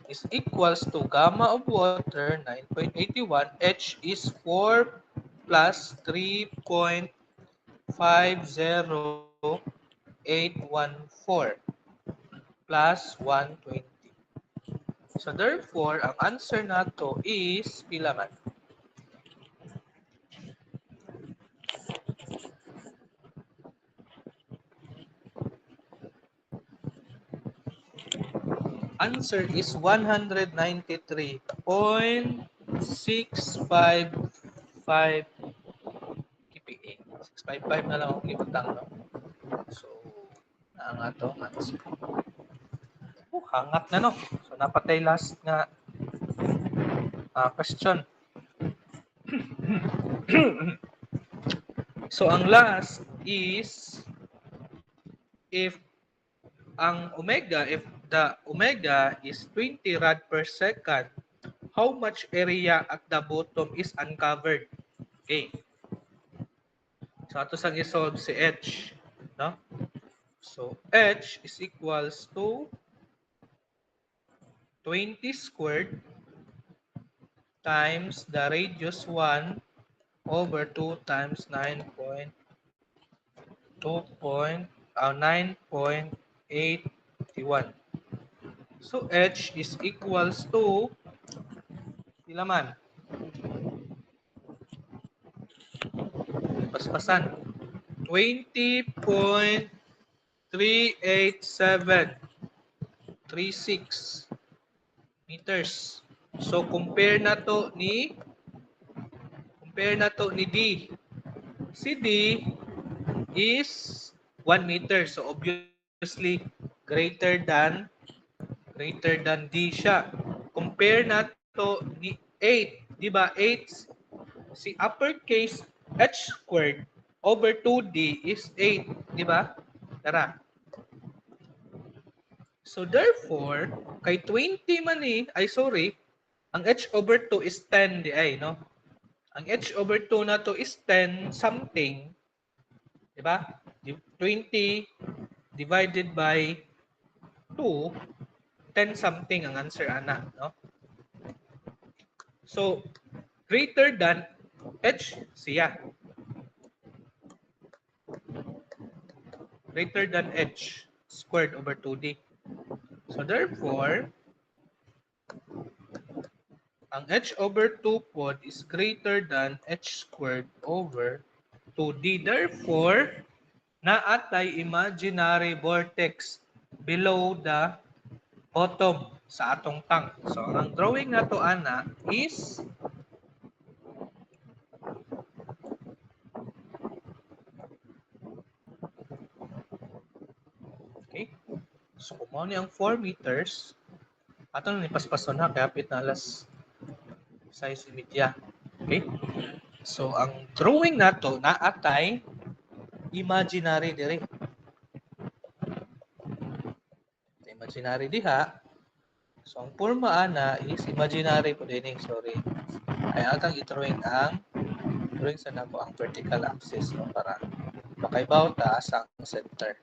Is equals to gamma of water, 9.81. H is 4 plus 3.50814 plus 120. So therefore, ang answer nato is pila man? answer is 193.655 kPa. 655 na lang ang ibutang, no? So, nga to answer. Hangat na, no? So, napatay last nga question. So, ang last is if the omega is 20 rad per second, how much area at the bottom is uncovered? Okay. So, ato sang isolve si H, no? So, H is equals to 20 squared times the radius 1 over 2 times 9.81. So, H is equals to pila man? Paspasan. 20.38736 meters. So, compare na to ni D. Si D is 1 meter. So, obviously, greater than D siya. Compare na to ni 8. Di ba? 8, si uppercase H squared over 2D is 8. Di ba? Tara. So, therefore, kay 20 man ang H over 2 is 10 di ay, no? Ang H over 2 na to is 10 something. Di ba? 20 divided by 2, 10 something ang answer ana, no? So, greater than H siya. Greater than H squared over 2D. So, therefore, ang H over 2 pod is greater than H squared over 2D. Therefore, naatay imaginary vortex below the bottom sa atong tank. So, ang drawing na to ana is okay. So, kung mo ang 4 meters, ato na nipaspason ha, kaya hapit na alas 6:30. Okay? So, ang drawing na to naatay imaginary dire. Imaginary diha. So, ang forma ana is imaginary po din, sorry. Ay atang i-drawing sa nako ang vertical axis, no, para makaibaw ta sa center.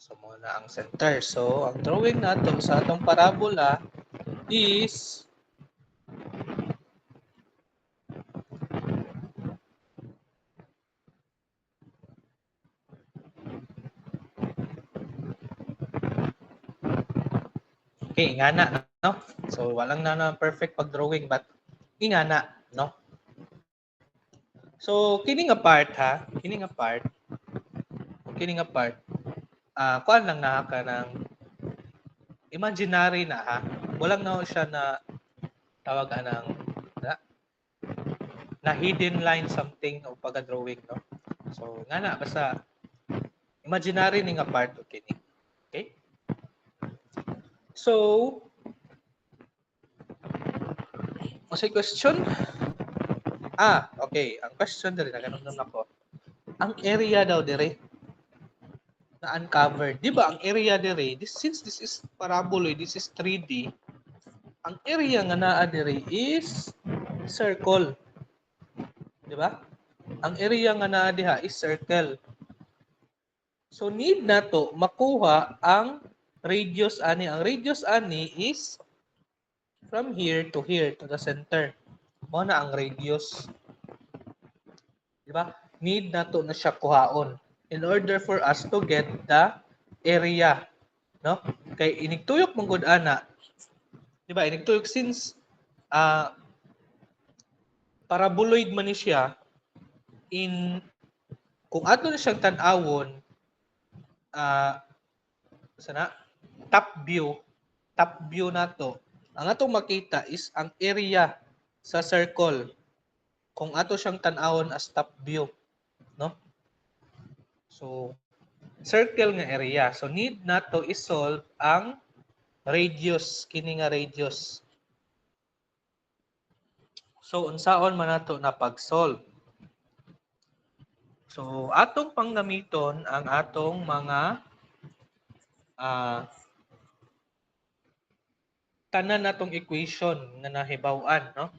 So, muna ang center. So, ang drawing nato sa atong parabola is okay, ingana, no? So, walang na perfect pag-drawing but ingana, no? So, kining part ha, kining part, kuan lang na ka ng imaginary na ha. Walang na siya na tawag ng na hidden line something o pag-drawing, no? So, ngana basta imaginary ni nga part o kini. Okay? So, what's the question? Okay. Ang question diri na ganun ako. Ang area daw dire na uncovered. Di ba ang area dire, since this is paraboloid, this is 3D, ang area nga naa dire is circle. Di ba? Ang area nga naa diha is circle. So need na to makuha ang radius ani. Ang radius ani is from here to the center. Mo na ang radius. Di ba? Need na to na siya kuhaon in order for us to get the area, no? Kay inigtuyok mong gud ana. Di ba? Inigtuyok since paraboloid man ni siya in kung ato na siyang tan-awon sana top view, top view nato, ang atong makita is ang area sa circle. Kung ato siyang tan-awon as top view, no? So, circle nga area. So, need nato isolve ang radius, kini nga radius. So, unsaon man nato na pag-solve? So, atong panggamiton ang atong mga tanan natong equation nga nahibaw-an, no?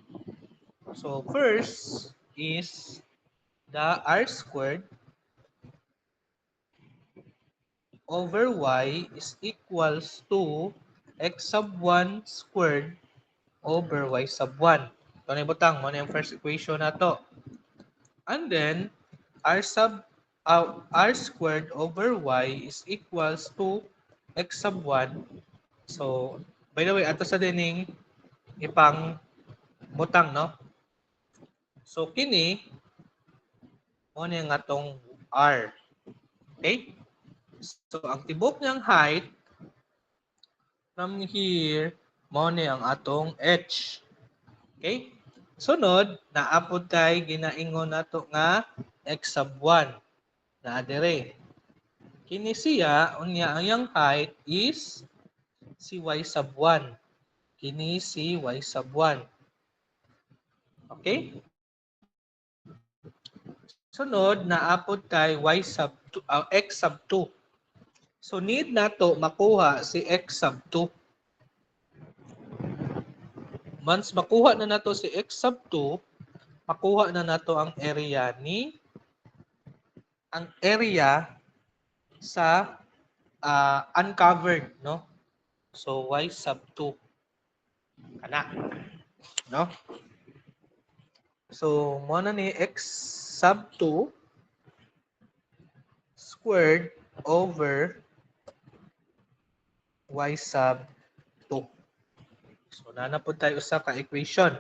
So, first is the r squared over y is equals to x sub 1 squared over y sub 1. Ito na ibutang, mo na yung first equation na to. And then, r squared over y is equals to x sub 1. So, by the way, ato sa dining ipang butang, no? So, kini, mo na yung atong r. Okay? So, ang tibok niyang height from here, mo na ang atong h. Okay? Sunod, naapod tayo ginaingon nato nga x sub 1 na adere. Kini siya, unya ang yang height is si y sub 1. Kini si y sub 1. Okay? Sunod, naapod tayo y sub 2, x sub 2. So, need nato makuha si x sub 2. Once makuha na nato si x sub 2, makuha na nato ang area sa uncovered, no? So, y sub 2. Kana. No? So, mo na ni x sub 2 squared over y sub 2. So, nanapod tayo usa ka equation.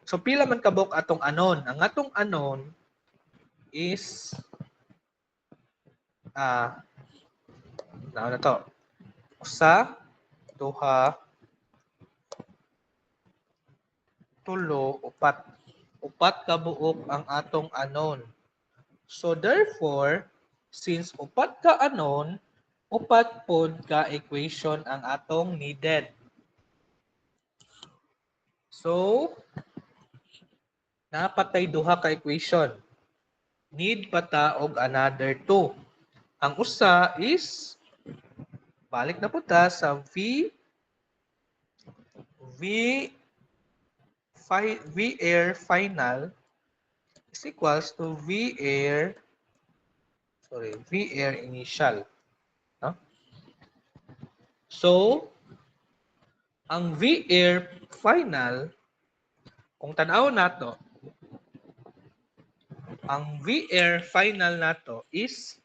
So, pila man kabok atong anon? Ang atong anon is na to. Usa, duha, tulo, upat. Upat ka buok ang atong anon. So therefore, since upat ka anon, upat pod ka equation ang atong needed. So, napatay duha ka equation. Need pa ta og another 2. Ang usa is balik na po ta sa V air final is equals to V air initial. No? So, ang V air final, kung tanaw nato, ang V air final nato is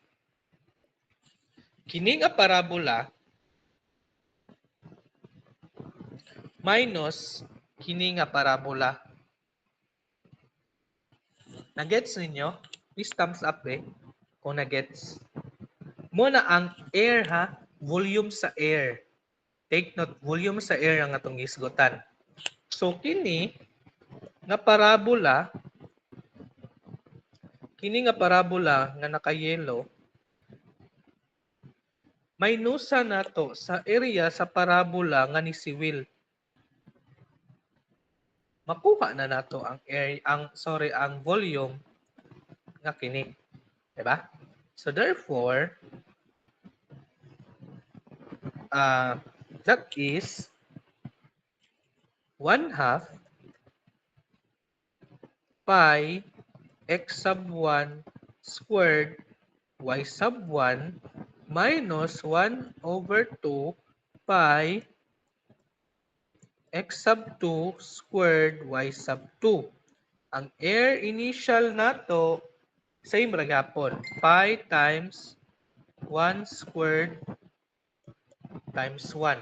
kini nga parabola minus kini nga parabola. Na-gets ninyo? Please thumbs up kung na-gets. Muna ang air ha, volume sa air. Take note, volume sa air ang atong gisgutan. So kini nga parabola nga naka-yellow, may nusa nato sa area sa parabola nga ni siwil. Makuha na nato ang ang volume nga kini. Diba? So therefore, that is 1/2 pi x sub 1 squared y sub 1 minus 1/2 pi x sub 2 squared y sub 2. Ang air initial nato, same ra gyapon. Pi times 1 squared times 1.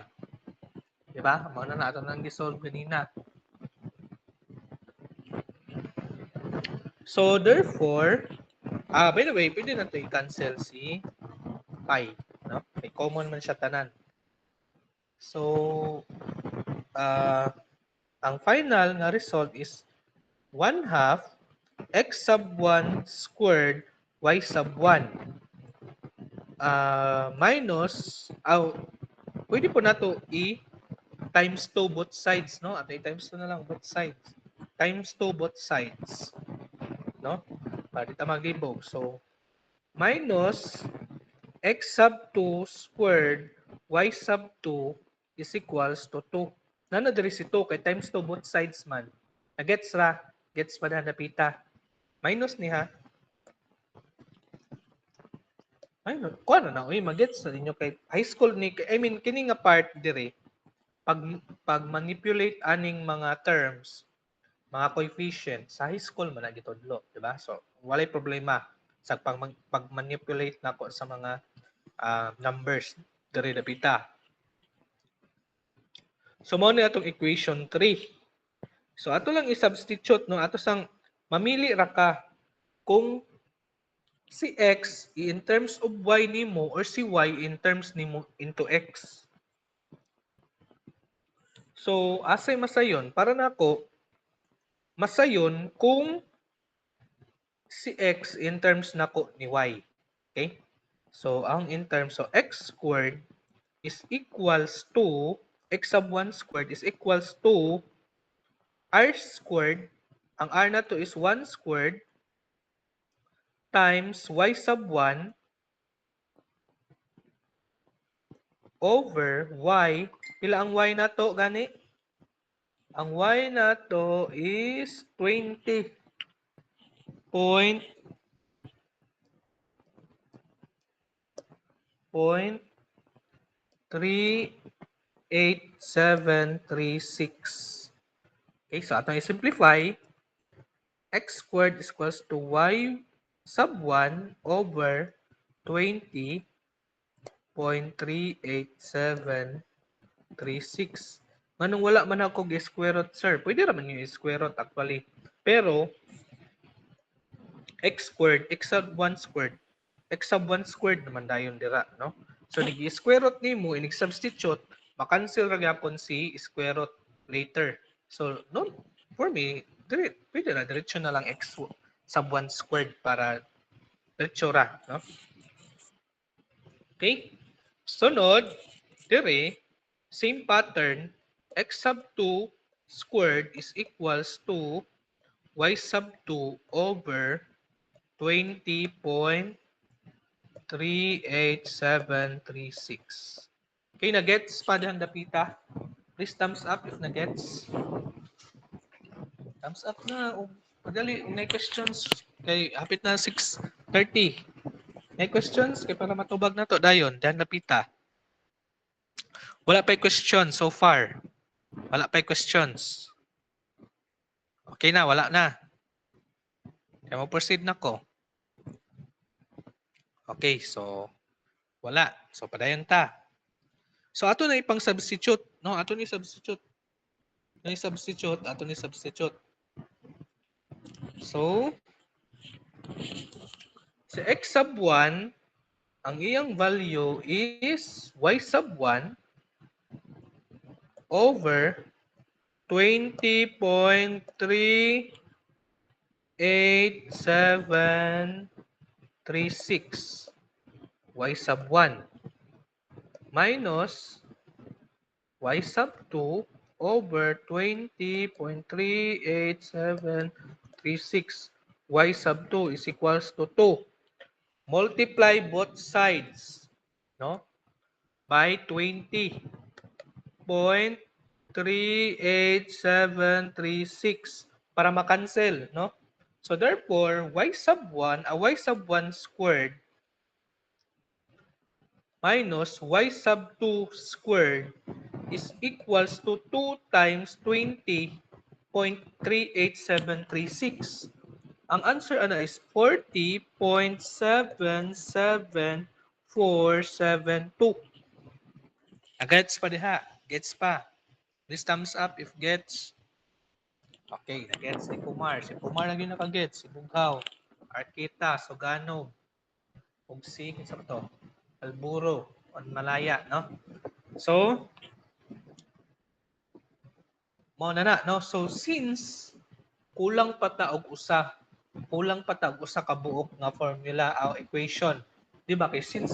Diba? Mao na nato nang gisolve kanina. So therefore, by the way, pwede na ito i-cancel si pi. No? May common man siya tanan. So, ang final nga result is 1/2 x sub 1 squared y sub 1 minus, pwede po na to times 2 both sides, no? At times 2 na lang both sides. Times 2 both sides, no? Para dito maglibog. So, minus x sub 2 squared y sub 2 is equals to 2. Nano diri si 2 kay times 2 both sides man. Nagets ra? Gets pa na napita. Minus niha. Ay, kuha na uy, magets sa inyo kay high school ni, I mean, kini nga part dire, pag manipulate aning mga terms, mga coefficient, sa high school man na gitudlo, di ba? So, walay problema sa pag-manipulate nako sa mga numbers dire dapita. So, mo na itong equation 3. So, ato lang i-substitute, no? Ato sang mamili ra ka kung si x in terms of y nimo or si y in terms nimo into x. So, asay masayon? Para nako masayon kung si x in terms nako ni y. Okay? So, ang in terms of x squared is equals to x sub 1 squared is equals to r squared. Ang r na to is 1 squared times y sub 1 over y. Pila ang y na to, gani? Ang y na to is 20.38736. Okay, so atong i-simplify. X squared is equals to y sub 1 over 20.38736. Manong wala man ako gi-square root, sir. Pwede raman yung square root actually. Pero, x squared, x sub 1 squared, x sub 1 squared naman dayon dira, no? So, nag-square root nimo, inig-substitute, makancel ra gyapon si square root later. So, no, for me, pwede na, diretso na lang x sub 1 squared para diretso ra, no? Okay? Sunod, dire, same pattern, x sub 2 squared is equals to y sub 2 over 20.38736. Okay, na-gets pa dihan dapita? Please thumbs up if na-gets. Thumbs up na. Madali, may questions. Kay hapit na 6:30. May questions? Kay para matubag na to. Dayon, dihan dapita. Wala pa questions so far. Wala pa questions. Okay na, wala na. Kaya mo proceed na ko. Okay, so wala. So padayon ta. So ato na ipang substitute, no? Ato ni substitute. Ni substitute, ato ni substitute. So si x sub 1, ang iyang value is y sub 1 over 20.8736 y sub 1 minus y sub 2 over 20.38736 y sub 2 is equals to 2. Multiply both sides, no, by 20.38736 para makancel, no? So therefore, y sub 1, y sub 1 squared minus y sub 2 squared is equals to 2 times 20.38736. Ang answer ano is 40.77472. Gets pa diha? Gets pa? Please thumbs up if gets. Okay, na-gets ni Kumar. Si Kumar lagi nakagets. Si Bughaw, Arkita, Sogano, Ugsi, kinsa ba to? Alburo, on Malaya, no? So, Mao na, no? So since kulang pa ta og usa ka buok nga formula o equation, di ba? Kay since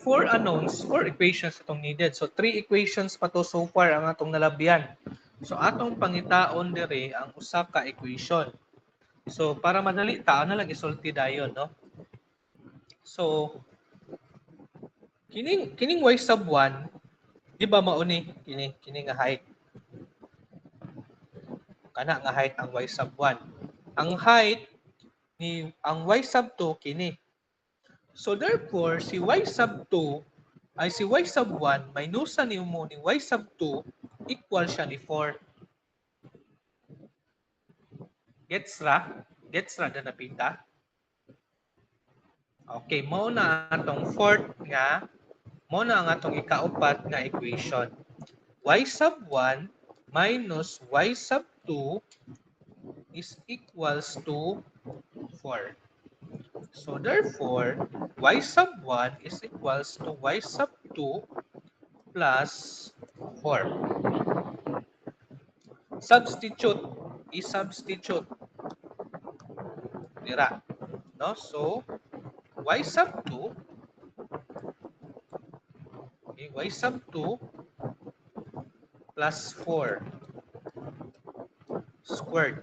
4 unknowns, 4 equations itong needed. So 3 equations pa to so far ang atong nalabyan. So atong pangitaon dire ang usa ka equation. So para madali ta na lang isulti dayon, no? So kining y sub 1, di ba mao ni kini nga height. Kana nga height ang y sub 1. Ang height ni ang y sub 2 kini. So therefore si y sub 2 ay si y sub 1 minusan nimo ni y sub 2 equal siya ni 4. Gets ra? Gets ra na napita? Okay, mao na atong fourth nga, mao na ang atong ikaupat nga equation. Y sub 1 minus y sub 2 is equals to 4. So therefore, y sub 1 is equals to y sub 2 plus 4. Substitute, i-substitute. Dira. No? So, y sub 2, okay, y sub 2 plus 4 squared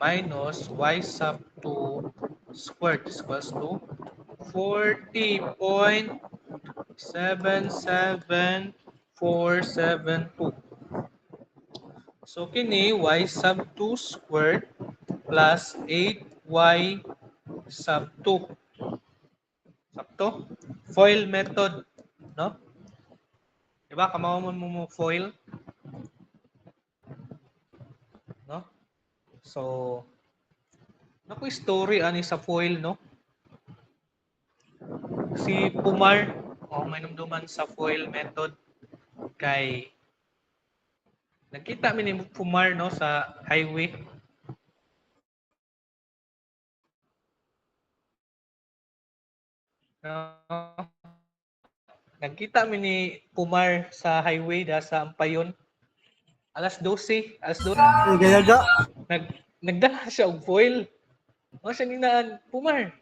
minus y sub 2 squared is equals to 40.77472. So kini y sub 2 squared plus 8y sub 2. Sakto? Foil method, no? Diba kamaw mo foil, no? So naku story ani sa foil, no? Si Pumar, may numduman sa foil method kay nagkita mi ni Pumar, no, sa highway. No? Nagkita mi ni Pumar sa highway da sa Ampayon. Alas 12, alas 12. Nagdala siya og foil. O siya ninaan, Pumar,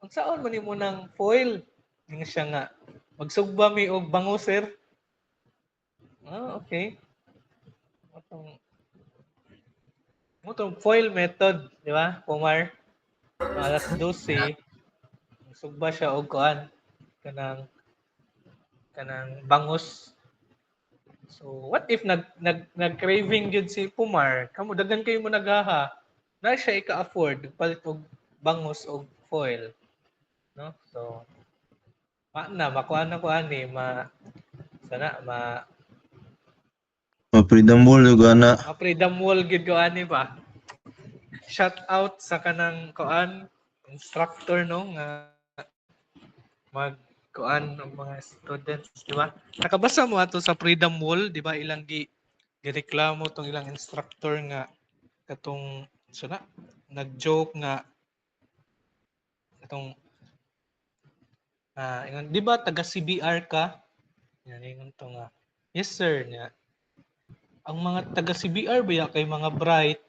ang saon man nimo ng foil? Ning siya nga, magsugba mi og bango, sir. Okay. Motong foil method, di ba, Pumar? Alas 12, magsugba siya og kuan kanang bangus. So, what if nag-craving gyud si Pumar, kamo daghan kayo mo nagaha, na siya ika-afford palit og bangus og foil, no? So, makuha na ko ani sana Freedom Wall yung gana. freedom wall gid ko ani ba. Shout out sa kanang kuan instructor, no, nga kuan ng mga students, di ba? Nakabasa mo ato sa freedom wall, di ba, ilang gireklamo tong ilang instructor nga katong sana nag-joke nga katong di ba taga CBR ka? Yan ingon to nga. Yes sir nya. Ang mga taga CBR ba kay mga bright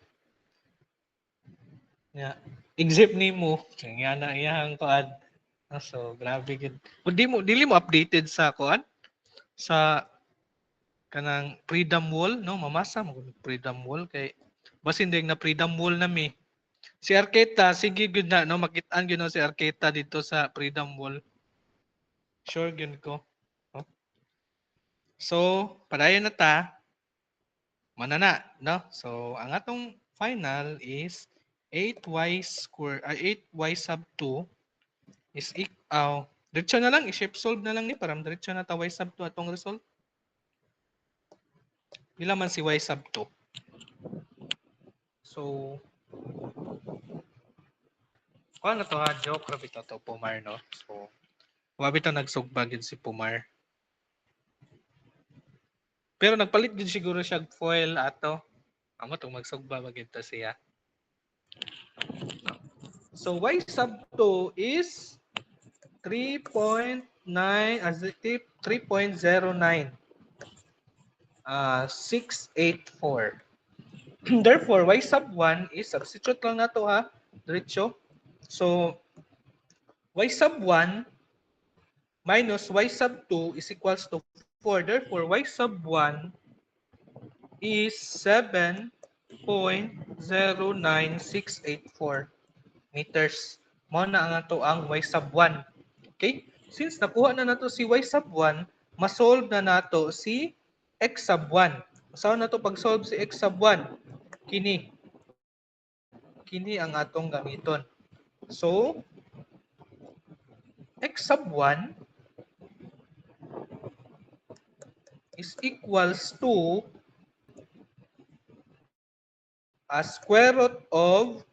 nya except nimo nga na iyang kuan. So grabe gid. Dili mo updated sa kuan sa kanang freedom wall, no? Mamasa mo freedom wall kay basin din na freedom wall na mi. Si Arqueta, sige good na, no? Makitaan gyud no si Arqueta dito sa freedom wall. Sure gyud ko. No? So, padayon na ta. Manana, no? So, ang atong final is 8y square 8y sub 2 is equal diretso na lang i-shape solve na lang ni para diretso na ta y sub 2 atong result. Pila man si y sub 2. So, na to ha, joke rabi to Pumar, no? So, wabi to nagsugba gid si Pumar. Pero nagpalit din siguro siya foil ato. Amo tong magsugba bagid ta siya. So, y sub 2 is 3.9 as 3.09. 684. Therefore, y sub 1 is substitute lang na to ha, diretso. So, y sub 1 minus y sub 2 is equals to 4. Therefore, y sub 1 is 7.09684 meters. Mo na ang ato ang y sub 1. Okay? Since nakuha na nato si y sub 1, masolve na nato si x sub 1. Usaw na to pag-solve si x sub 1. Kini. Kini ang atong gamiton. So, x sub 1 is equals to a square root of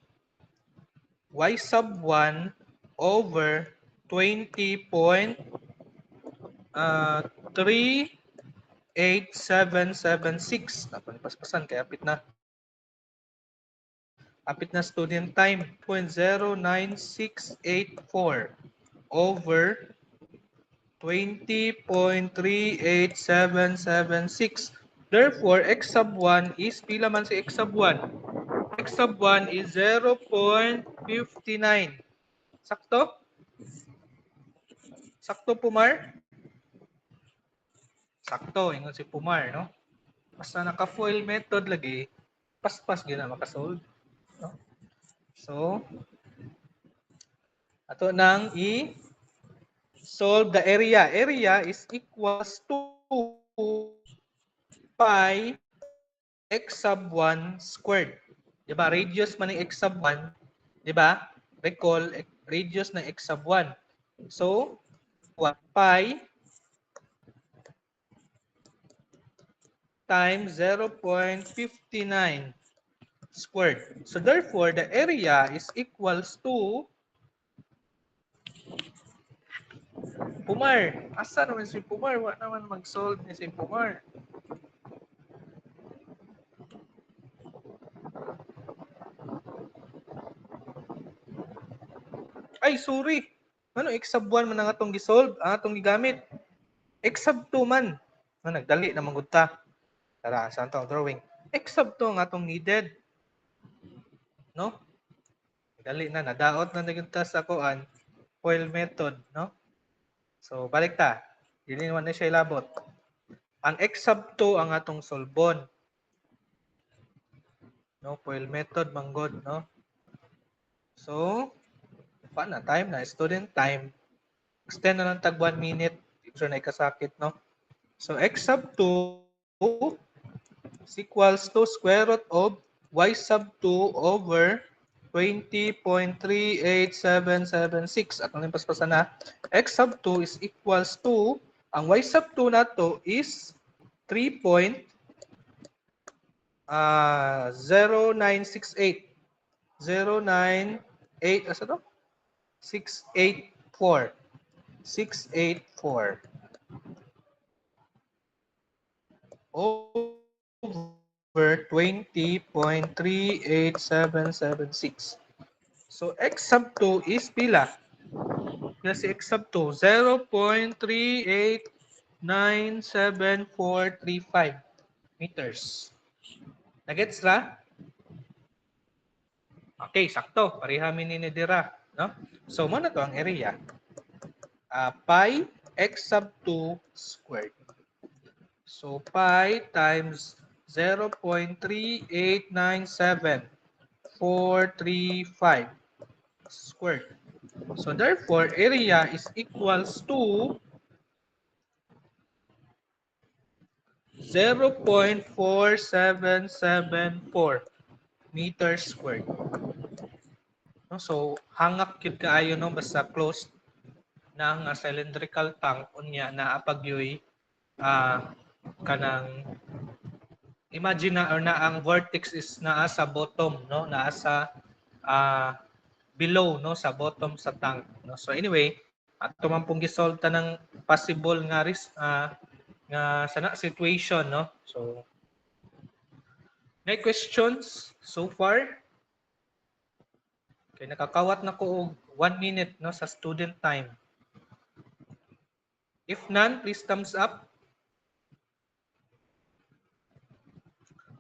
y sub 1 over 20.38776. Dapat paspasan kaya apit na. Apit na student time. 0.09684 over 20.38776. Therefore, x sub 1 is pila man si x sub 1? X sub 1 is 0.59. Sakto? Sakto, Pumar? Sakto, ingon si Pumar, no? Basta naka-foil method lagi, paspas gyud na makasolve. No? So, ato nang i-solve the area. Area is equals to pi x sub 1 squared. Diba? Radius man ng x sub 1. Diba? Recall, radius ng x sub 1. So, pi times 0.59 squared. So, therefore, the area is equals to Pumar. Asa naman si Pumar? Wa naman mag-solve ni si Pumar. Ay, sorry. Ano, x sub 1 man ang atong gisolve, ang atong gigamit. X sub 2 man. No, nagdali na manggod ta. Tara, saan to ang drawing? X sub 2 ang atong needed. No? Dali na, nadaot na nagunta sa kuan, FOIL method, no? So, balik ta. Dili naman na siya ilabot. Ang x sub 2 ang atong solbon. No, FOIL method manggod, no? So, paano time na student time. Extend na lang tag 1 minute. Teacher na ikasakit, no? So, x sub 2 is equals to square root of y sub 2 over 20.38776. At ang paspasan na, x sub 2 is equals to, ang y sub 2 na to is 3.0968. 098, asa to? 684. 684. Over 20.38776. So, x sub 2 is pila? Pila si x sub 2? 0.3897435 meters. Nagets ra? Okay, sakto. Parihami ni Dira. No? So, muna to ang area. Pi x sub 2 squared. So, pi times 0.3897435 squared. So, therefore, area is equals to 0.4774 meters squared. No? So, hangak yun kaayo, no? Basta closed ng cylindrical tank unya na apagyoy kanang imagine na or na ang vortex is naa sa bottom, no? Naa sa below, no, sa bottom sa tank, no? So anyway, ato man pong gisolve ta ng possible nga risk nga sana situation, no? So may questions so far? Okay, nakakawat na ko og 1 minute, no, sa student time. If none, please thumbs up.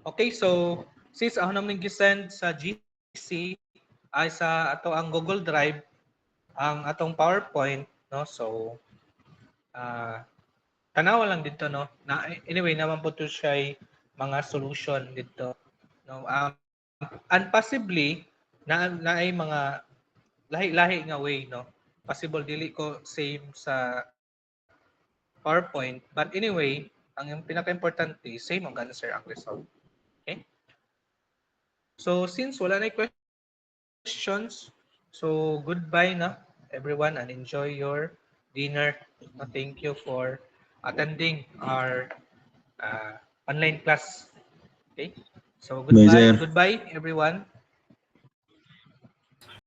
Okay, so since ako naman gisend sa GC ay sa ato ang Google Drive ang atong PowerPoint, no? So tanawa lang dito, no? Na anyway naman po to siya mga solution dito, no? And possibly na ay mga lahi-lahi nga way, no? Possible dili ko same sa PowerPoint, but anyway, ang pinaka-importante same ang gana sir ang result. Okay? So since wala na questions, so goodbye na everyone and enjoy your dinner. Thank you for attending our online class. Okay? So Bye, sir. goodbye everyone.